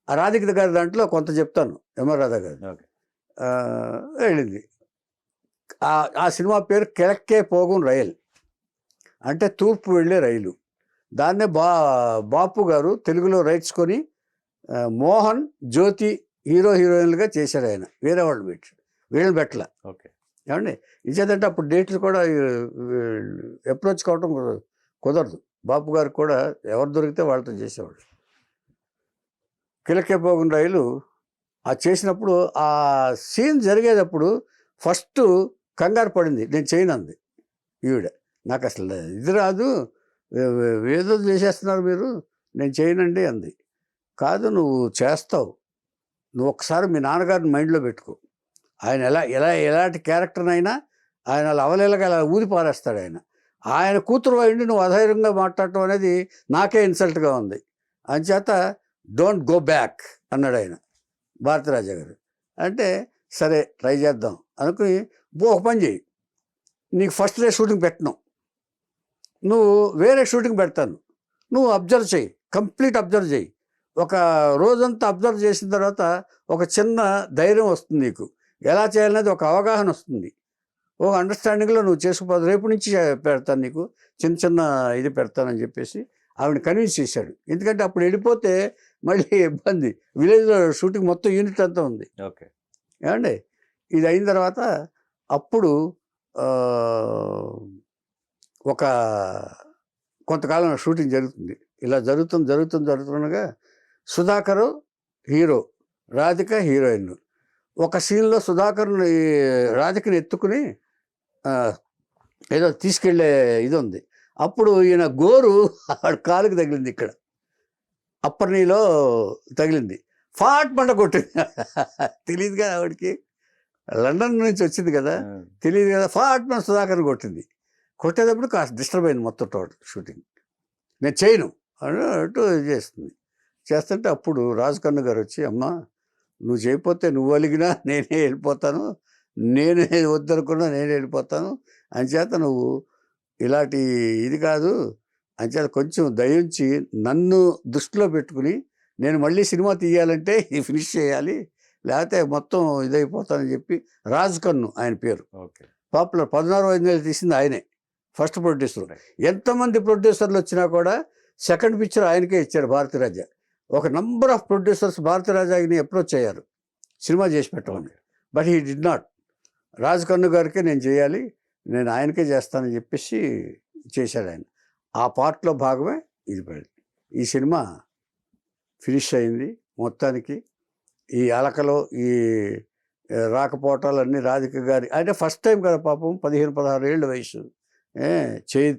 ఆ రాధిక గారి దాంట్లో కొంత చెప్తాను. ఎంఆర్ రాధా గారి వెళ్ళింది. ఆ సినిమా పేరు కిழக்கே పోగుం రైల్, అంటే తూర్పు వెళ్ళే రైలు. దాన్నే బాపు గారు తెలుగులో రైట్స్ కొని మోహన్, జ్యోతి హీరోయిన్లుగా చేశాడు ఆయన. వేరే వాళ్ళు పెట్టాడు, వీళ్ళని పెట్టల. ఏమండి ఇచ్చేదంటే అప్పుడు డేట్లు కూడా అప్రోచ్ కావటం కుదరదు. బాపు గారికి కూడా ఎవరు దొరికితే వాళ్ళతో చేసేవాళ్ళు. కిழக்கே పోగుం రైలు ఆ చేసినప్పుడు, ఆ సీన్ జరిగేటప్పుడు ఫస్ట్ కంగారు పడింది, నేను చేయనంది ఈవిడ. నాకు అసలు ఇది రాదు, ఏదో చేసేస్తున్నారు మీరు, నేను చేయనండి అంది. కాదు నువ్వు చేస్తావు, నువ్వు ఒకసారి మీ నాన్నగారిని మైండ్లో పెట్టుకో, ఆయన ఎలాంటి క్యారెక్టర్నైనా ఆయన అలా అవలేలగా అలా ఊది పారేస్తాడు. ఆయన కూతురు అయ్యిండి నువ్వు అధైర్యంగా మాట్లాడటం అనేది నాకే ఇన్సల్ట్గా ఉంది, అంచేత డోంట్ గో బ్యాక్ అన్నాడు ఆయన. భారతీరాజా గారు. అంటే సరే ట్రై చేద్దాం అనుకుని, ఒక పని చేయి, నీకు ఫస్ట్ డే షూటింగ్ పెట్టను, నువ్వు వేరే షూటింగ్ పెడతాను, నువ్వు అబ్జర్వ్ చేయి, కంప్లీట్ అబ్జర్వ్ చేయి. ఒక రోజంతా అబ్జర్వ్ చేసిన తర్వాత ఒక చిన్న ధైర్యం వస్తుంది నీకు, ఎలా చేయాలనేది ఒక అవగాహన వస్తుంది, ఒక అండర్స్టాండింగ్లో నువ్వు చేసుకోపోదు. రేపు నుంచి పెడతాను నీకు, చిన్న చిన్న ఇది పెడతానని చెప్పేసి ఆవిడ కన్విన్స్ చేశాడు. ఎందుకంటే అప్పుడు వెళ్ళిపోతే మళ్ళీ ఇబ్బంది, విలేజ్లో షూటింగ్ మొత్తం యూనిట్ అంతా ఉంది. ఓకే. ఏమండి, ఇది అయిన తర్వాత అప్పుడు ఒక కొంతకాలం షూటింగ్ జరుగుతుంది. ఇలా జరుగుతుండగా సుధాకరు హీరో, రాధిక హీరోయిన్. ఒక సీన్లో సుధాకర్ని రాధికని ఎత్తుకుని ఏదో తీసుకెళ్లే ఇది ఉంది. అప్పుడు ఈయన గోరు ఆవిడ కాలుకి తగిలింది, ఇక్కడ అప్పర్ నీలో తగిలింది, ఫాట్ మంట కొట్టింది. తెలియదు కదా ఆవిడకి, లండన్ నుంచి వచ్చింది కదా, తెలియదు కదా, ఫాట్ మంట సుధాకర్ని కొట్టింది. కొట్టేటప్పుడు కాస్త డిస్టర్బ్ అయింది మొత్తం టోటల్ షూటింగ్. నేను చేయను అన్నట్టు చేస్తుంటే అప్పుడు రాజు కన్ను గారు వచ్చి, అమ్మా నువ్వు చేయకపోతే నువ్వు అలిగినా నేనే వెళ్ళిపోతాను, నేనే వద్దనుకున్నా నేనే వెళ్ళిపోతాను, అంచేత నువ్వు ఇలాంటి ఇది కాదు, అంచేత కొంచెం దయించి నన్ను దృష్టిలో పెట్టుకుని నేను మళ్ళీ సినిమా తీయాలంటే ఇది ఫినిష్ చేయాలి, లేకపోతే మొత్తం ఇదైపోతానని చెప్పి, రాజు కన్ను ఆయన పేరు, పాపులర్ 16 తీసింది ఆయనే, ఫస్ట్ ప్రొడ్యూసర్. ఎంతమంది ప్రొడ్యూసర్లు వచ్చినా కూడా సెకండ్ పిక్చర్ ఆయనకే ఇచ్చారు భారతీరాజా. ఒక నంబర్ ఆఫ్ ప్రొడ్యూసర్స్ భారతీరాజాని అప్రోచ్ అయ్యారు సినిమా చేసి పెట్టమని, బట్ హీ డిడ్ నాట్. రాజు కన్ను గారికే నేను చేయాలి, నేను ఆయనకే చేస్తానని చెప్పేసి చేశాడు ఆయన. ఆ పార్ట్లో భాగమే ఇది పడింది. ఈ సినిమా ఫినిష్ అయింది మొత్తానికి. ఈ అలకలో ఈ రాకపోవటాలన్నీ రాధిక గారి, అంటే ఫస్ట్ టైం కదా పాపం, 15-16 ఏళ్ళ వయసు,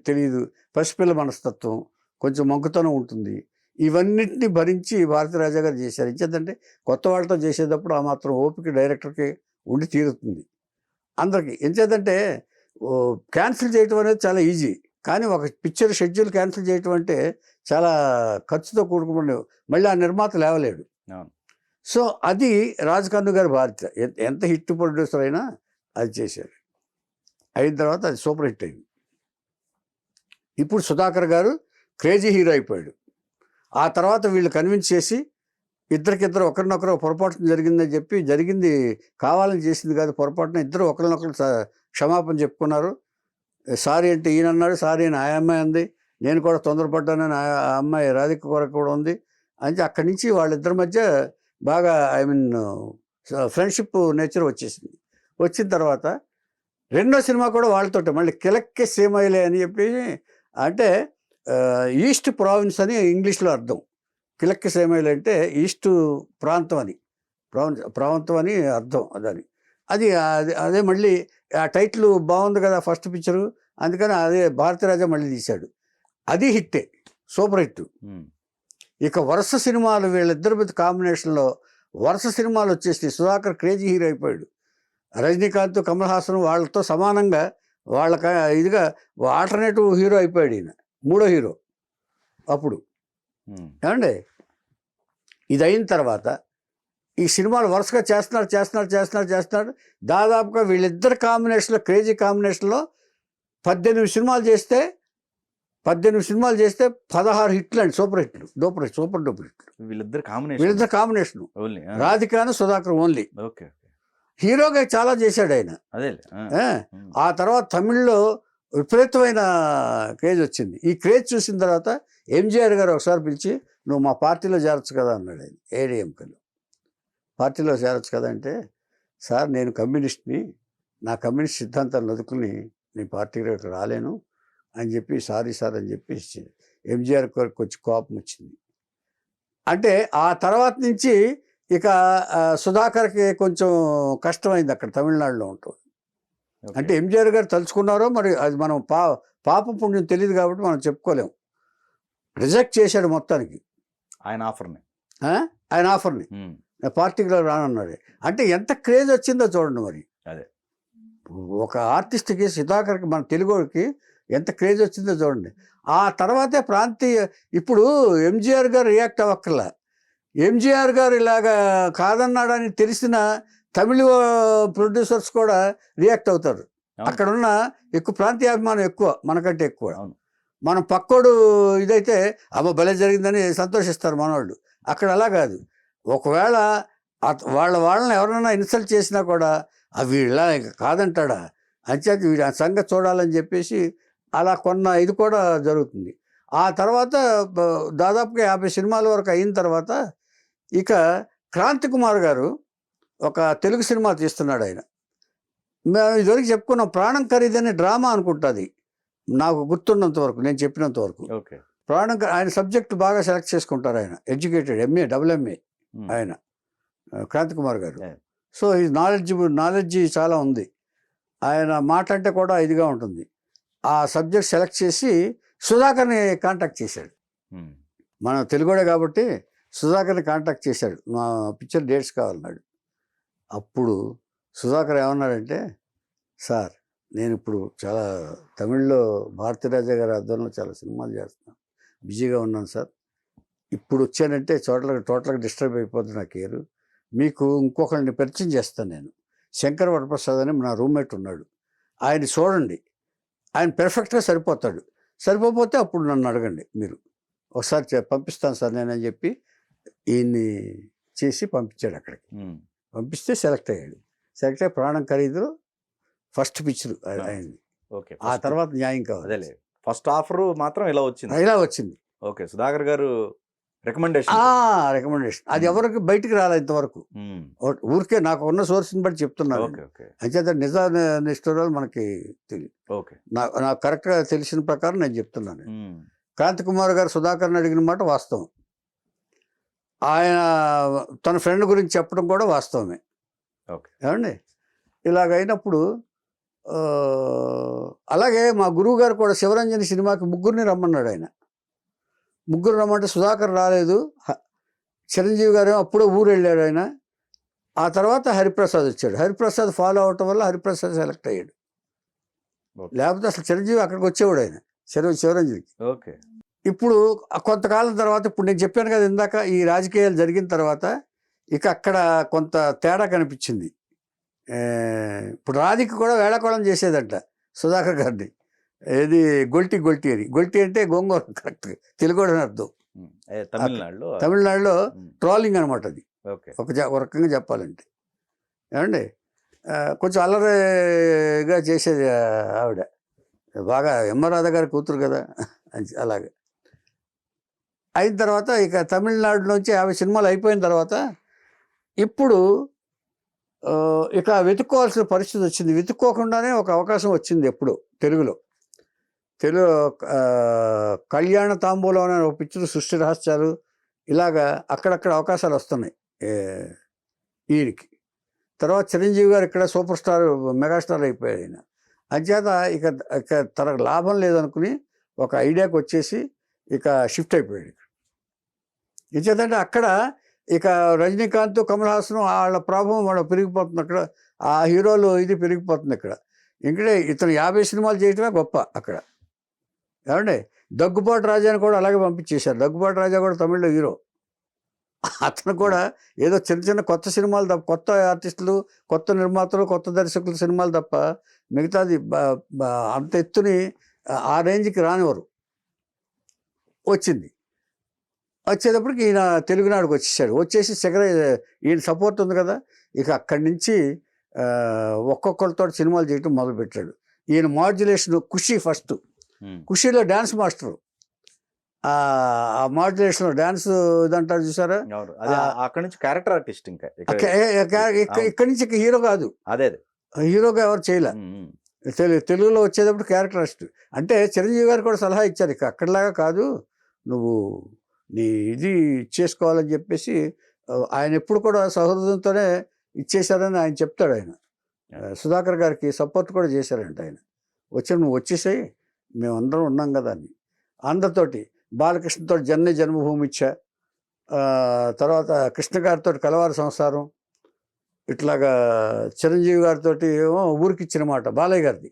తెలియదు, పసిపిల్ల మనస్తత్వం, కొంచెం మంకుతనం ఉంటుంది. ఇవన్నిటిని భరించి భారతీరాజా గారు చేశారు. ఎందుకంటే కొత్త వాళ్ళతో చేసేటప్పుడు ఆ మాత్రం ఓపిక డైరెక్టర్కి ఉండి తీరుతుంది అందరికీ. ఎంచేతంటే క్యాన్సిల్ చేయటం అనేది చాలా ఈజీ, కానీ ఒక పిక్చర్ షెడ్యూల్ క్యాన్సిల్ చేయటం అంటే చాలా ఖర్చుతో కూడుకుని మళ్ళీ ఆ నిర్మాత లేవలేడు. సో అది రాజు కన్ను గారి బాధ్యత. ఎంత హిట్ ప్రొడ్యూసర్ అయినా అది చేశారు. అయిన తర్వాత అది సూపర్ హిట్ అయింది. ఇప్పుడు సుధాకర్ గారు క్రేజీ హీరో అయిపోయాడు. ఆ తర్వాత వీళ్ళు కన్విన్స్ చేసి ఇద్దరికిద్దరు ఒకరినొకరు పొరపాటు జరిగిందని చెప్పి, జరిగింది కావాలని చేసింది కాదు, పొరపాటున ఇద్దరు ఒకరినొకరు క్షమాపణ చెప్పుకున్నారు. సారీ అంటే ఈయన అన్నాడు, సారీ అని ఆ అమ్మాయి అంది, నేను కూడా తొందరపడ్డానని ఆ అమ్మాయి రాధిక కొరకు కూడా ఉంది. అంటే అక్కడి నుంచి వాళ్ళిద్దరి మధ్య బాగా ఫ్రెండ్షిప్ నేచర్ వచ్చేసింది. వచ్చిన తర్వాత రెండో సినిమా కూడా వాళ్ళతోటే మళ్ళీ కిలక్కే సేమైలే అని చెప్పి, అంటే ఈస్ట్ ప్రావిన్స్ అని ఇంగ్లీష్లో అర్థం. కిలక్కి సేమైలే అంటే ఈస్ట్ ప్రాంతం అని, ప్రాంతం అని అర్థం. అదే మళ్ళీ ఆ టైటిల్ బాగుంది కదా ఫస్ట్ పిక్చరు, అందుకని అదే భారతీరాజా మళ్ళీ తీశాడు. అది హిట్టే, సూపర్ హిట్. ఇక వరుస సినిమాలు వీళ్ళిద్దరి మీద కాంబినేషన్లో వరుస సినిమాలు వచ్చేసి సుధాకర్ క్రేజీ హీరో అయిపోయాడు. రజనీకాంత్, కమల్ హాసన్ వాళ్ళతో సమానంగా వాళ్ళకి ఇదిగా ఆల్టర్నేటివ్ హీరో అయిపోయాడు ఈయన, మూడో హీరో అప్పుడు. ఏమండి, ఇది అయిన తర్వాత ఈ సినిమాలు వరుసగా చేస్తున్నాడు. దాదాపుగా వీళ్ళిద్దరు కాంబినేషన్లో, క్రేజీ కాంబినేషన్లో 18 సినిమాలు చేస్తే 16 హిట్లు అండి, సూపర్ డూపర్ హిట్లు. వీళ్ళిద్దరు కాంబినేషన్ రాధికాను సుధాకర్ ఓన్లీ. హీరోగా చాలా చేశాడు ఆయన. ఆ తర్వాత తమిళ్లో విపరీతమైన క్రేజ్ వచ్చింది. ఈ క్రేజ్ చూసిన తర్వాత ఎంజీఆర్ గారు ఒకసారి పిలిచి, నువ్వు మా పార్టీలో చేరొచ్చు కదా అన్నాడు ఆయన. ఏడీఎంకేలో పార్టీలో చేరొచ్చు కదా అంటే, సార్ నేను కమ్యూనిస్ట్ని, నా కమ్యూనిస్ట్ సిద్ధాంతాన్ని వదుకుని నీ పార్టీలోకి రాలేను అని చెప్పి, సారీ సార్ అని చెప్పి ఎంజీఆర్ గారికి వచ్చి కోపం వచ్చింది. అంటే ఆ తర్వాత నుంచి ఇక సుధాకర్కి కొంచెం కష్టమైంది అక్కడ తమిళనాడులో ఉంటుంది. అంటే ఎంజీఆర్ గారు తలుచుకున్నారో మరి అది మనం పాపం పుణ్యం తెలియదు కాబట్టి మనం చెప్పుకోలేము. రిజెక్ట్ చేశాడు మొత్తానికి ఆయన ఆఫర్ని పార్టీలో రానన్నాడు. అంటే ఎంత క్రేజ్ వచ్చిందో చూడండి మరి. అదే ఒక ఆర్టిస్ట్కి, సుధాకర్కి, మన తెలుగుకి ఎంత క్రేజ్ వచ్చిందో చూడండి. ఆ తర్వాతే ప్రాంతీయ, ఇప్పుడు ఎంజీఆర్ గారు రియాక్ట్ అవ్వక్కర్లా, ఎంజీఆర్ గారు ఇలాగా కాదన్నాడని తెలిసిన తమిళ ప్రొడ్యూసర్స్ కూడా రియాక్ట్ అవుతారు. అక్కడున్న ఎక్కువ ప్రాంతీయాభిమానం ఎక్కువ, మనకంటే ఎక్కువ. మనం పక్కోడు ఇదైతే అమ్మ భలే జరిగిందని సంతోషిస్తారు మనవాళ్ళు. అక్కడ అలా కాదు. ఒకవేళ వాళ్ళని ఎవరైనా ఇన్సల్ట్ చేసినా కూడా వీళ్ళ కాదంటాడా అంచేత వీడి ఆ సంగతి చూడాలని చెప్పేసి అలా ఇది కూడా జరుగుతుంది. ఆ తర్వాత దాదాపుగా 50 సినిమాల వరకు అయిన తర్వాత ఇక క్రాంతి కుమార్ గారు ఒక తెలుగు సినిమా తీస్తున్నాడు. ఆయన మేము ఇదివరకు చెప్పుకున్నాం, ప్రాణం ఖరీదనే డ్రామా అనుకుంటుంది నాకు గుర్తున్నంత వరకు, నేను చెప్పినంత వరకు. ఆయన సబ్జెక్ట్ బాగా సెలెక్ట్ చేసుకుంటారు. ఆయన ఎడ్యుకేటెడ్, ఎంఏ డబుల్-ఎంఏ ఆయన క్రాంతి కుమార్ గారు. సో ఈ నాలెడ్జ్ చాలా ఉంది. ఆయన మాట అంటే కూడా ఇదిగా ఉంటుంది. ఆ సబ్జెక్ట్ సెలెక్ట్ చేసి సుధాకర్ని కాంటాక్ట్ చేశాడు. మన తెలుగుడే కాబట్టి సుధాకర్ని కాంటాక్ట్ చేశాడు. మా పిక్చర్ డేట్స్ కావాలన్నాడు. అప్పుడు సుధాకర్ ఏమన్నాడంటే, సార్ నేను ఇప్పుడు చాలా తమిళ్లో భారతీరాజా గారి ఆధ్వర్యంలో చాలా సినిమాలు చేస్తున్నాను, బిజీగా ఉన్నాను సార్. ఇప్పుడు వచ్చానంటే టోటల్గా డిస్టర్బ్ అయిపోతుంది నా కేరు. మీకు ఇంకొకరిని పరిచయం చేస్తాను నేను, శంకర్ వరప్రసాద్ అని నా రూమ్మేట్ ఉన్నాడు, ఆయన చూడండి, ఆయన పెర్ఫెక్ట్గా సరిపోతాడు. సరిపోతే అప్పుడు నన్ను అడగండి, మీరు ఒకసారి పంపిస్తాను సార్ నేనని చెప్పి ఈయన్ని చేసి పంపించాడు అక్కడికి. పంపిస్తే సెలెక్ట్ అయ్యాడు. సెలెక్ట్ అయ్యి ప్రాణం ఖరీదు ఫస్ట్ పిక్చర్ అయింది. ఆ తర్వాత న్యాయం కావాలి. ఫస్ట్ ఆఫర్ మాత్రం ఇలా వచ్చింది. ఓకే, సుధాకర్ గారు రికమెండేషన్ అది ఎవరికి బయటికి రాలేదు ఇంతవరకు. ఊరికే నాకు ఉన్న సోర్స్ని బట్టి చెప్తున్నాను. అంచేత నిష్ఠురాలు మనకి తెలియదు. నాకు కరెక్ట్గా తెలిసిన ప్రకారం నేను చెప్తున్నాను. క్రాంతి కుమార్ గారు సుధాకర్ని అడిగిన మాట వాస్తవం. ఆయన తన ఫ్రెండ్ గురించి చెప్పడం కూడా వాస్తవమే. ఏమండి ఇలాగైనప్పుడు అలాగే మా గురువు గారు కూడా శివరంజని సినిమాకి ముగ్గురిని రమ్మన్నాడు. ఆయన ముగ్గురు రమ్మంటే సుధాకర్ రాలేదు. చిరంజీవి గారు అప్పుడే ఊరు వెళ్ళాడు ఆయన. ఆ తర్వాత హరిప్రసాద్ వచ్చాడు. హరిప్రసాద్ ఫాలో అవటం వల్ల హరిప్రసాద్ సెలెక్ట్ అయ్యాడు. లేకపోతే అసలు చిరంజీవి అక్కడికి వచ్చేవాడు ఆయన శివరంజనికి. ఇప్పుడు కొంతకాలం తర్వాత, ఇప్పుడు నేను చెప్పాను కదా ఇందాక, ఈ రాజకీయాలు జరిగిన తర్వాత ఇక అక్కడ కొంత తేడా కనిపించింది. ఇప్పుడు రాధిక కూడా వేళాకోళం చేసేదంట సుధాకర్ గారిని. ఏది గొల్టి అని. గొల్టి అంటే గోంగూర, కరెక్ట్ తెలుగు అని అర్థం. తమిళనాడులో ట్రోలింగ్ అనమాట అది, ఒక రకంగా చెప్పాలంటే. ఏమండి కొంచెం అల్లరిగా చేసేది ఆవిడ, బాగా ఎంఆర్ రాధా గారి కూతురు కదా. అలాగే అయిన తర్వాత ఇక తమిళనాడులోంచి 50 సినిమాలు అయిపోయిన తర్వాత ఇప్పుడు ఇక వెతుక్కోవాల్సిన పరిస్థితి వచ్చింది. వెతుక్కోకుండానే ఒక అవకాశం వచ్చింది ఎప్పుడు తెలుగు కళ్యాణ తాంబూలం అనే ఒక పిక్చర్, సృష్టి రహస్యాలు, ఇలాగా అక్కడక్కడ అవకాశాలు వస్తున్నాయి ఈయనకి. తర్వాత చిరంజీవి గారు ఇక్కడ సూపర్ స్టార్, మెగాస్టార్ అయిపోయాడు ఆయన. అంచేత ఇక తనకు లాభం లేదనుకుని ఒక ఐడియాకి వచ్చేసి ఇక షిఫ్ట్ అయిపోయాడు. ఇంచేతంటే అక్కడ ఇక రజనీకాంత్, కమల్ హాసన్ వాళ్ళ ప్రభావం వాళ్ళ పెరిగిపోతుంది. అక్కడ ఆ హీరోలు ఇది పెరిగిపోతుంది. ఇక్కడ ఇతను 50 సినిమాలు చేయటమే గొప్ప అక్కడ. ఏమండి దగ్గుబాటు రాజాని కూడా అలాగే పంపించేశారు. దగ్గుబాటు రాజా కూడా తమిళ్లో హీరో. అతను కూడా ఏదో చిన్న కొత్త సినిమాలు తప్ప, కొత్త ఆర్టిస్టులు, కొత్త నిర్మాతలు, కొత్త దర్శకుల సినిమాలు తప్ప మిగతాది అంత ఎత్తుని ఆ రేంజ్కి రానివారు. వచ్చేటప్పటికి ఈయన తెలుగునాడుకు వచ్చేసాడు. వచ్చేసి ఈయన సపోర్ట్ ఉంది కదా, ఇక అక్కడి నుంచి ఒక్కొక్కరితో సినిమాలు చేయటం మొదలుపెట్టాడు. ఈయన మాడ్యులేషన్ ఖుషి, ఫస్ట్ ఖుషీలో డ్యాన్స్ మాస్టరు. ఆ మాడ్యులేషన్ డ్యాన్స్ ఇదంటారు చూసారా, అక్కడి నుంచి క్యారెక్టర్ ఆర్టిస్ట్. ఇంకా ఇక్కడి నుంచి హీరో కాదు, హీరోగా ఎవరు చేయలే. తెలుగులో వచ్చేటప్పుడు క్యారెక్టర్ ఆర్టిస్ట్. అంటే చిరంజీవి గారు కూడా సలహా ఇచ్చారు, ఇక అక్కడిలాగా కాదు, నువ్వు నీ ఇది ఇచ్చేసుకోవాలని చెప్పేసి. ఆయన ఎప్పుడు కూడా సహృదయంతోనే ఇచ్చేశారని ఆయన చెప్తాడు. ఆయన సుధాకర్ గారికి సపోర్ట్ కూడా చేశారంట. ఆయన నువ్వు వచ్చేసాయి, మేమందరం ఉన్నాం కదా అని. అందరితోటి బాలకృష్ణతో జన్మభూమి ఇచ్చా, తర్వాత కృష్ణ గారితో కలవారి సంసారం, ఇట్లాగా చిరంజీవి గారితో ఏమో ఊరికిచ్చిన మాట, బాలయ్య గారిది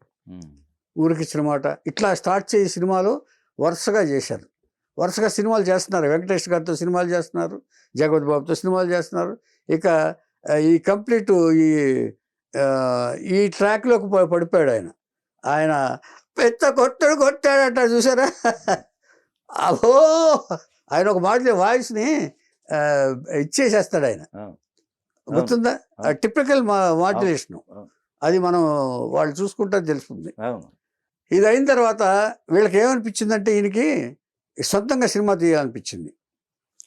ఊరికిచ్చిన మాట, ఇట్లా స్టార్ట్ చేసి సినిమాలు వరుసగా చేశారు. వరుసగా సినిమాలు చేస్తున్నారు. వెంకటేష్ గారితో సినిమాలు చేస్తున్నారు, జగపతి బాబుతో సినిమాలు చేస్తున్నారు. ఇక ఈ కంప్లీట్ ఈ ఈ ట్రాక్లోకి పడిపోయాడు ఆయన. ఆయన పెద్ద కొట్టాడట చూసారా? అహో ఆయన ఒక మాట వాయిస్ని ఇచ్చేసేస్తాడు ఆయన. గుర్తుందా? Typical modulation. అది మనం వాళ్ళు చూసుకుంటే తెలుస్తుంది. ఇది అయిన తర్వాత వీళ్ళకి ఏమనిపించిందంటే ఈయనకి సొంతంగా సినిమా తీయాలనిపించింది.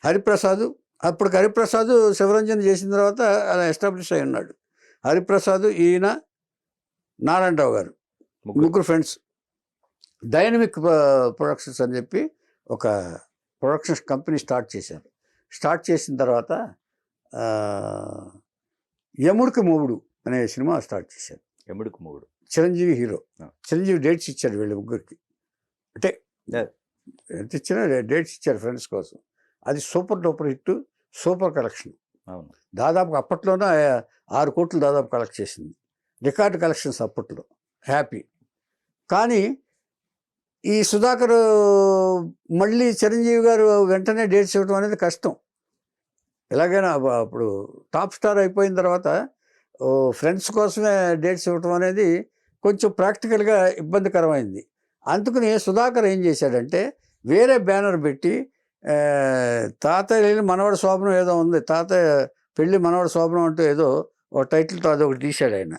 హరిప్రసాద్, అప్పుడు హరిప్రసాద్ శివరంజన్ చేసిన తర్వాత అలా ఎస్టాబ్లిష్ అయి ఉన్నాడు. హరిప్రసాద్, ఈయన, నారాయణరావు గారు ముగ్గురు ఫ్రెండ్స్ డైనమిక్ ప్రొడక్షన్స్ అని చెప్పి ఒక ప్రొడక్షన్స్ కంపెనీ స్టార్ట్ చేశారు. స్టార్ట్ చేసిన తర్వాత యముడికి మొగుడు అనే సినిమా స్టార్ట్ చేశారు. యముడికి మొగుడు చిరంజీవి హీరో. చిరంజీవి డేట్స్ ఇచ్చాడు వీళ్ళ ముగ్గురికి. అంటే ఎంత ఇచ్చినా డేట్స్ ఇచ్చారు ఫ్రెండ్స్ కోసం. అది super duper hit, super collection. దాదాపు అప్పట్లోనే 6 కోట్లు దాదాపు కలెక్ట్ చేసింది. రికార్డ్ కలెక్షన్స్ అప్పట్లో. హ్యాపీ. కానీ ఈ సుధాకర్ మళ్ళీ చిరంజీవి గారు వెంటనే డేట్స్ ఇవ్వడం అనేది కష్టం. ఎలాగైనా అప్పుడు టాప్ స్టార్ అయిపోయిన తర్వాత ఫ్రెండ్స్ కోసమే డేట్స్ ఇవ్వటం అనేది కొంచెం ప్రాక్టికల్గా ఇబ్బందికరమైంది. అందుకని సుధాకర్ ఏం చేశాడంటే వేరే బ్యానర్ పెట్టి తాతయ్య లేని మనవడి శోభనం ఏదో ఉంది, తాతయ్య పెళ్ళి మనవడి శోభనం అంటూ ఏదో ఒక టైటిల్తో అదొకటి తీశాడు ఆయన.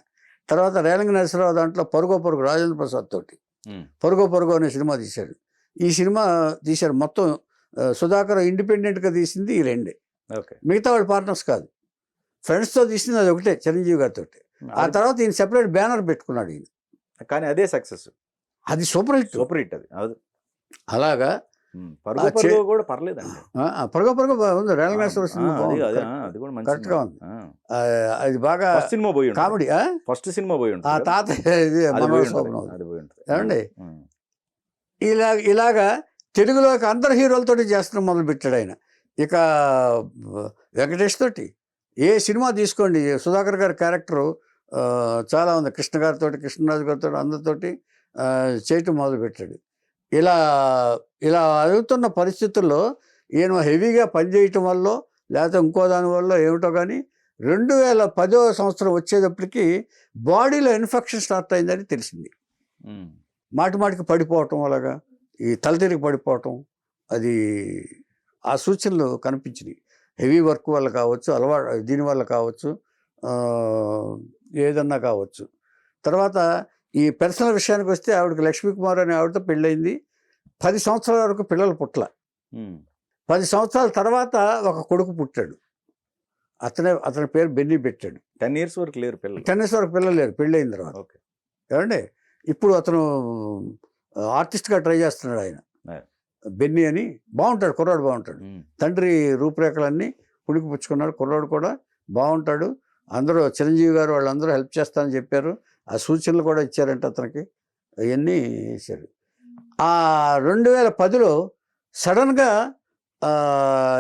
తర్వాత రేలంగి నరసింహరావు దాంట్లో పరుగో పరుగు రాజేంద్ర ప్రసాద్ తోటి పరుగో పరుగో అనే సినిమా తీశాడు. ఈ సినిమా తీశాడు. మొత్తం సుధాకర్ ఇండిపెండెంట్గా తీసింది ఈ రెండే. మిగతా వాళ్ళు పార్ట్నర్స్ కాదు. ఫ్రెండ్స్తో తీసింది అది ఒకటే చిరంజీవి గారితో. ఆ తర్వాత ఈయన సెపరేట్ బ్యానర్ పెట్టుకున్నాడు ఈయన. కానీ అదే సక్సెస్. అది సూపర్ హిట్. అది అలాగా కూడా పర్లేదండి. పరుగో పరుగో ఉంది. రేలంగేశ్వర సినిమా కరెక్ట్గా ఉంది. అది బాగా సినిమా పోయి కామెడీ. ఫస్ట్ సినిమా పోయి ఆ తాత ఏమండి ఇలాగా తెలుగులోకి అందరు హీరోలతో చేస్తున్న మొదలు పెట్టాడు ఆయన. ఇక వెంకటేష్ తోటి ఏ సినిమా తీసుకోండి సుధాకర్ గారి క్యారెక్టరు చాలా ఉంది. కృష్ణ గారితో, కృష్ణరాజు గారితో అందరితోటి చేయటం మొదలుపెట్టాడు. ఇలా అడుగుతున్న పరిస్థితుల్లో ఈయన హెవీగా పనిచేయటం వల్ల లేకపోతే ఇంకో దాని వల్ల ఏమిటో కానీ 2010వ సంవత్సరం వచ్చేటప్పటికి బాడీలో ఇన్ఫెక్షన్ స్టార్ట్ అయిందని తెలిసింది. మాటికి పడిపోవటం, అలాగా ఈ తలతిరిగి పడిపోవటం, అది ఆ సూచనలు కనిపించినాయి. హెవీ వర్క్ వల్ల కావచ్చు, దీనివల్ల కావచ్చు, ఏదన్నా కావచ్చు. తర్వాత ఈ పర్సనల్ విషయానికి వస్తే ఆవిడకి లక్ష్మీ కుమార్ అనే ఆవిడతో పెళ్ళయింది. 10 సంవత్సరాల వరకు పిల్లలు పుట్టల. 10 సంవత్సరాల తర్వాత ఒక కొడుకు పుట్టాడు. అతని పేరు బెన్నీ పెట్టాడు. 10 years వరకు లేరు పిల్లలు. 10 years వరకు పిల్లలు లేరు పెళ్ళయిన తర్వాత. ఏమండి ఇప్పుడు అతను ఆర్టిస్ట్గా ట్రై చేస్తున్నాడు ఆయన. బెన్నీ అని బాగుంటాడు, కుర్రాడు బాగుంటాడు. తండ్రి రూపురేఖలన్నీ పుడికి పుచ్చుకున్నాడు. కుర్రాడు కూడా బాగుంటాడు. అందరూ చిరంజీవి గారు వాళ్ళందరూ హెల్ప్ చేస్తానని చెప్పారు. ఆ సూచనలు కూడా ఇచ్చారంట అతనికి. అవన్నీ ఇచ్చారు. ఆ 2010లో సడన్గా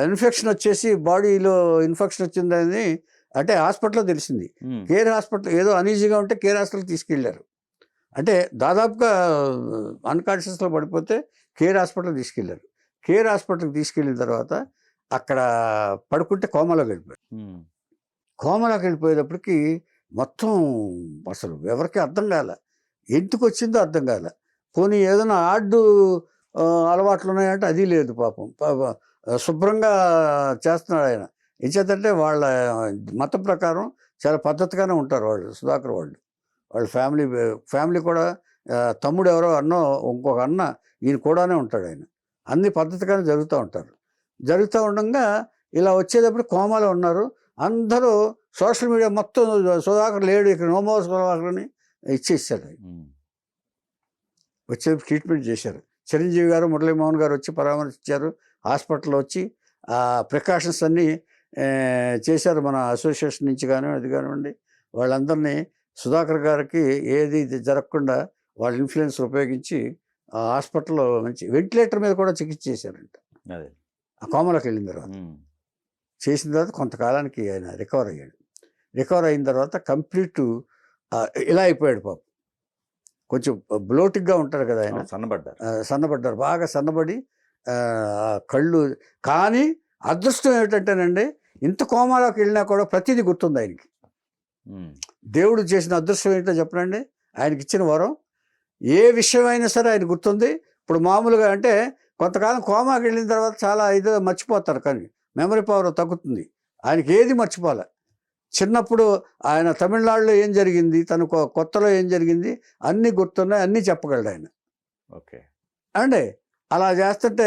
ఇన్ఫెక్షన్ వచ్చేసి బాడీలో ఇన్ఫెక్షన్ వచ్చిందని అంటే హాస్పిటల్లో తెలిసింది. కేర్ హాస్పిటల్ ఏదో అనీజీగా ఉంటే కేర్ హాస్పిటల్కి తీసుకెళ్ళారు. అంటే దాదాపుగా అన్కాన్షియస్లో పడిపోతే కేర్ హాస్పిటల్కి తీసుకెళ్ళారు. కేర్ హాస్పిటల్కి తీసుకెళ్ళిన తర్వాత అక్కడ పడుకుంటే కోమాలోకి వెళ్ళిపోయారు. కోమాలోకి వెళ్ళిపోయేటప్పటికి మొత్తం అసలు ఎవరికి అర్థం కాలే, ఎందుకు వచ్చిందో అర్థం కాలే. పోనీ ఏదైనా అలవాట్లు ఉన్నాయంటే అది లేదు. పాపం శుభ్రంగా చేస్తున్నాడు ఆయన. ఎంచేతంటే వాళ్ళ మతం ప్రకారం చాలా పద్ధతిగానే ఉంటారు వాళ్ళు, సుధాకర్ వాళ్ళు. వాళ్ళ ఫ్యామిలీ కూడా తమ్ముడు ఎవరో అన్నో ఇంకొక అన్న ఈయన కూడానే ఉంటాడు ఆయన. అన్ని పద్ధతిగానే జరుగుతూ ఉంటారు. జరుగుతూ ఉండగా ఇలా వచ్చేటప్పుడు కోమాలో ఉన్నారు. అందరూ సోషల్ మీడియా మొత్తం సుధాకర్ లేడు ఇక్కడ, నోమో సుధాకర్ని ఇచ్చేసారు. వచ్చే ట్రీట్మెంట్ చేశారు. చిరంజీవి గారు, మురళీమోహన్ గారు వచ్చి పరామర్శించారు. హాస్పిటల్లో వచ్చి ఆ ప్రికాషన్స్ అన్నీ చేశారు. మన అసోసియేషన్ నుంచి కానివ్వండి, అది కానివ్వండి, వాళ్ళందరినీ సుధాకర్ గారికి ఏది జరగకుండా వాళ్ళ ఇన్ఫ్లుయెన్స్ ఉపయోగించి ఆ హాస్పిటల్లో మంచి వెంటిలేటర్ మీద కూడా చికిత్స చేశారంట. ఆ కోమలోకి వెళ్ళిన తర్వాత చేసిన తర్వాత కొంతకాలానికి ఆయన రికవర్ అయ్యాడు. రికవర్ అయిన తర్వాత కంప్లీట్ ఇలా అయిపోయాడు పాపం. కొంచెం బ్లోటిక్గా ఉంటారు కదా ఆయన, సన్నబడ్డారు. బాగా సన్నబడి కళ్ళు. కానీ అదృష్టం ఏమిటంటేనండి, ఇంత కోమాలోకి వెళ్ళినా కూడా ప్రతిదీ గుర్తుంది ఆయనకి. దేవుడు చేసిన అదృష్టం ఏంటో చెప్పనండి, ఆయనకి ఇచ్చిన వరం. ఏ విషయమైనా సరే ఆయన గుర్తుంది. ఇప్పుడు మామూలుగా అంటే కొంతకాలం కోమాకి వెళ్ళిన తర్వాత చాలా ఇది మర్చిపోతారు, కానీ మెమరీ పవర్ తగ్గుతుంది. ఆయనకి ఏది మర్చిపోలే. చిన్నప్పుడు ఆయన తమిళనాడులో ఏం జరిగింది, తను కొత్తలో ఏం జరిగింది అన్నీ గుర్తున్నాయి, అన్నీ చెప్పగలడు ఆయన. ఓకే అండి అలా చేస్తుంటే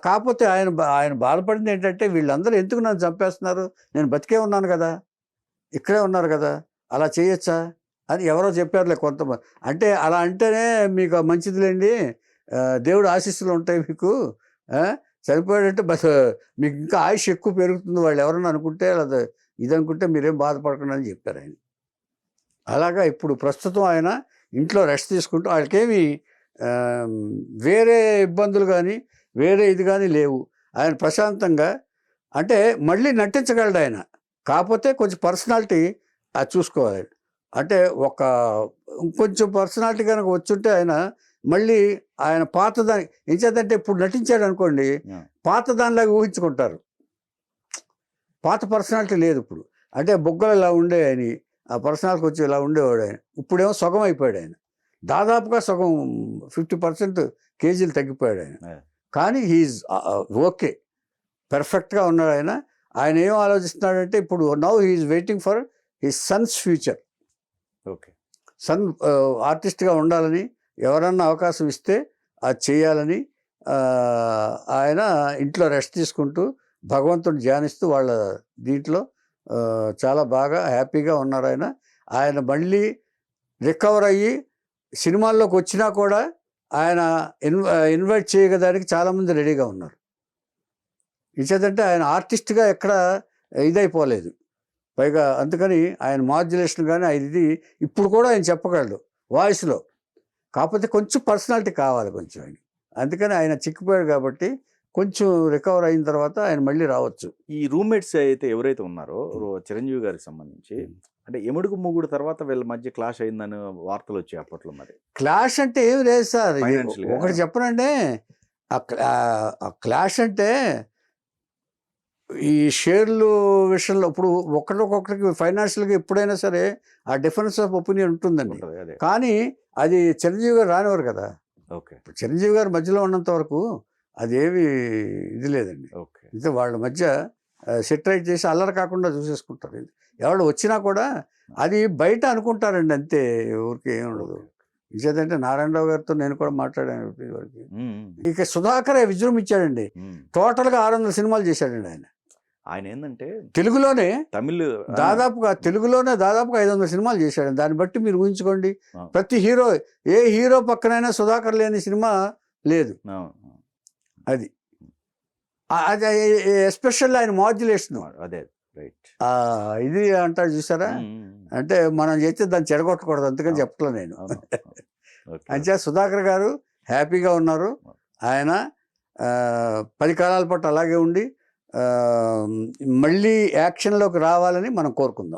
కాకపోతే ఆయన బాధపడింది ఏంటంటే, వీళ్ళందరూ ఎందుకు నన్ను చంపేస్తున్నారు, నేను బతికే ఉన్నాను కదా, ఇక్కడే ఉన్నారు కదా, అలా చేయొచ్చా అని ఎవరో చెప్పారులే కొంతమంది. అంటే అలా అంటేనే మీకు మంచిదిలేండి, దేవుడు ఆశీస్సులు ఉంటాయి మీకు, చనిపోయాడంటే మీకు ఇంకా ఆయుష్ ఎక్కువ పెరుగుతుంది, వాళ్ళు ఎవరన్నా అనుకుంటే అలా ఇది అనుకుంటే మీరేం బాధపడకండి అని చెప్పారు ఆయన. అలాగా ఇప్పుడు ప్రస్తుతం ఆయన ఇంట్లో రెస్ట్ తీసుకుంటూ, వాళ్ళకేమి వేరే ఇబ్బందులు కానీ వేరే ఇది కానీ లేవు. ఆయన ప్రశాంతంగా, అంటే మళ్ళీ నటించగలడు ఆయన, కాకపోతే కొంచెం పర్సనాలిటీ అది చూసుకోవాలి. అంటే ఇంకొంచెం పర్సనాలిటీ కనుక వచ్చుంటే ఆయన మళ్ళీ ఆయన పాత దాని ఏం చేద్దంటే, ఇప్పుడు నటించాడు అనుకోండి, పాత దానిలాగా ఊహించుకుంటారు. పాత పర్సనాలిటీ లేదు ఇప్పుడు. అంటే బొగ్గలు ఇలా ఉండే ఆయన, ఆ పర్సనాలిటీ వచ్చి ఇలా ఉండేవాడు ఆయన. ఇప్పుడేమో సగం అయిపోయాడు ఆయన, దాదాపుగా సగం 50% కేజీలు తగ్గిపోయాడు ఆయన. కానీ హీఈస్ ఓకే, పర్ఫెక్ట్గా ఉన్నాడు ఆయన. ఆయన ఏం ఆలోచిస్తున్నాడంటే, ఇప్పుడు now he is waiting for his son's future. Okay, son ఆర్టిస్ట్గా ఉండాలని, ఎవరన్నా అవకాశం ఇస్తే అది చేయాలని ఆయన ఇంట్లో రెస్ట్ తీసుకుంటూ భగవంతుని ధ్యానిస్తూ వాళ్ళ దీంట్లో చాలా బాగా హ్యాపీగా ఉన్నారు ఆయన. ఆయన మళ్ళీ రికవర్ అయ్యి సినిమాల్లోకి వచ్చినా కూడా ఆయన ఇన్వైట్ చేయడానికి చాలామంది రెడీగా ఉన్నారు. ఇచ్చేదంటే ఆయన ఆర్టిస్ట్గా ఎక్కడ ఇదైపోలేదు. పైగా అందుకని ఆయన మాడ్యులేషన్ కానీ ఇది ఇప్పుడు కూడా ఆయన చెప్పగలడు వాయిస్లో. కాకపోతే కొంచెం పర్సనాలిటీ కావాలి కొంచెం ఆయన. అందుకని ఆయన చిక్కిపోయాడు కాబట్టి కొంచెం రికవర్ అయిన తర్వాత ఆయన మళ్ళీ రావచ్చు. ఈ రూమ్మేట్స్ అయితే ఎవరైతే ఉన్నారో చిరంజీవి గారికి సంబంధించి, అంటే ఎముడుకు ముగ్గుడు తర్వాత వీళ్ళ మధ్య క్లాష్ అయిందని వార్తలు వచ్చాయి అప్పట్లో. మరి క్లాష్ అంటే ఏమి లేదు సార్. ఒకటి చెప్పనండి, ఆ క్లాష్ అంటే ఈ షేర్లు విషయంలో ఇప్పుడు ఒకరికొకరికి ఫైనాన్షియల్గా ఎప్పుడైనా సరే ఆ డిఫరెన్స్ ఆఫ్ ఒపీనియన్ ఉంటుందండి. కానీ అది చిరంజీవి గారు రానివారు కదా. ఓకే, చిరంజీవి గారు మధ్యలో ఉన్నంత వరకు అదేమి ఇది లేదండి. ఓకే, అయితే వాళ్ళ మధ్య సెటరైట్ చేసి అల్లరి కాకుండా చూసేసుకుంటారు. ఎవరు వచ్చినా కూడా అది బయట అనుకుంటారండి అంతే, ఊరికి ఏమి ఉండదు. ఇచ్చేదంటే నారాయణరావు గారితో నేను కూడా మాట్లాడాను వరకు. ఇక సుధాకర్ విజృంభించాడండి. టోటల్గా 600 సినిమాలు చేశాడండి ఆయన. ఆయన ఏంటంటే తెలుగులోనే దాదాపుగా 500 సినిమాలు చేశాడు. దాన్ని బట్టి మీరు ఊహించుకోండి, ప్రతి హీరో ఏ హీరో పక్కనైనా సుధాకర్ లేని సినిమా లేదు. అది ఎస్పెషల్ ఆయన మాడ్యులేషన్, అదే రైట్, ఇది అంటారు చూసారా. అంటే మనం చేస్తే దాన్ని చెడగొట్టకూడదు, అందుకని చెప్పట్లే నేను. అంటే సుధాకర్ గారు హ్యాపీగా ఉన్నారు. ఆయన 10 కాలాల పాటు అలాగే ఉండి మళ్ళీ యాక్షన్లోకి రావాలని మనం కోరుకుందాం.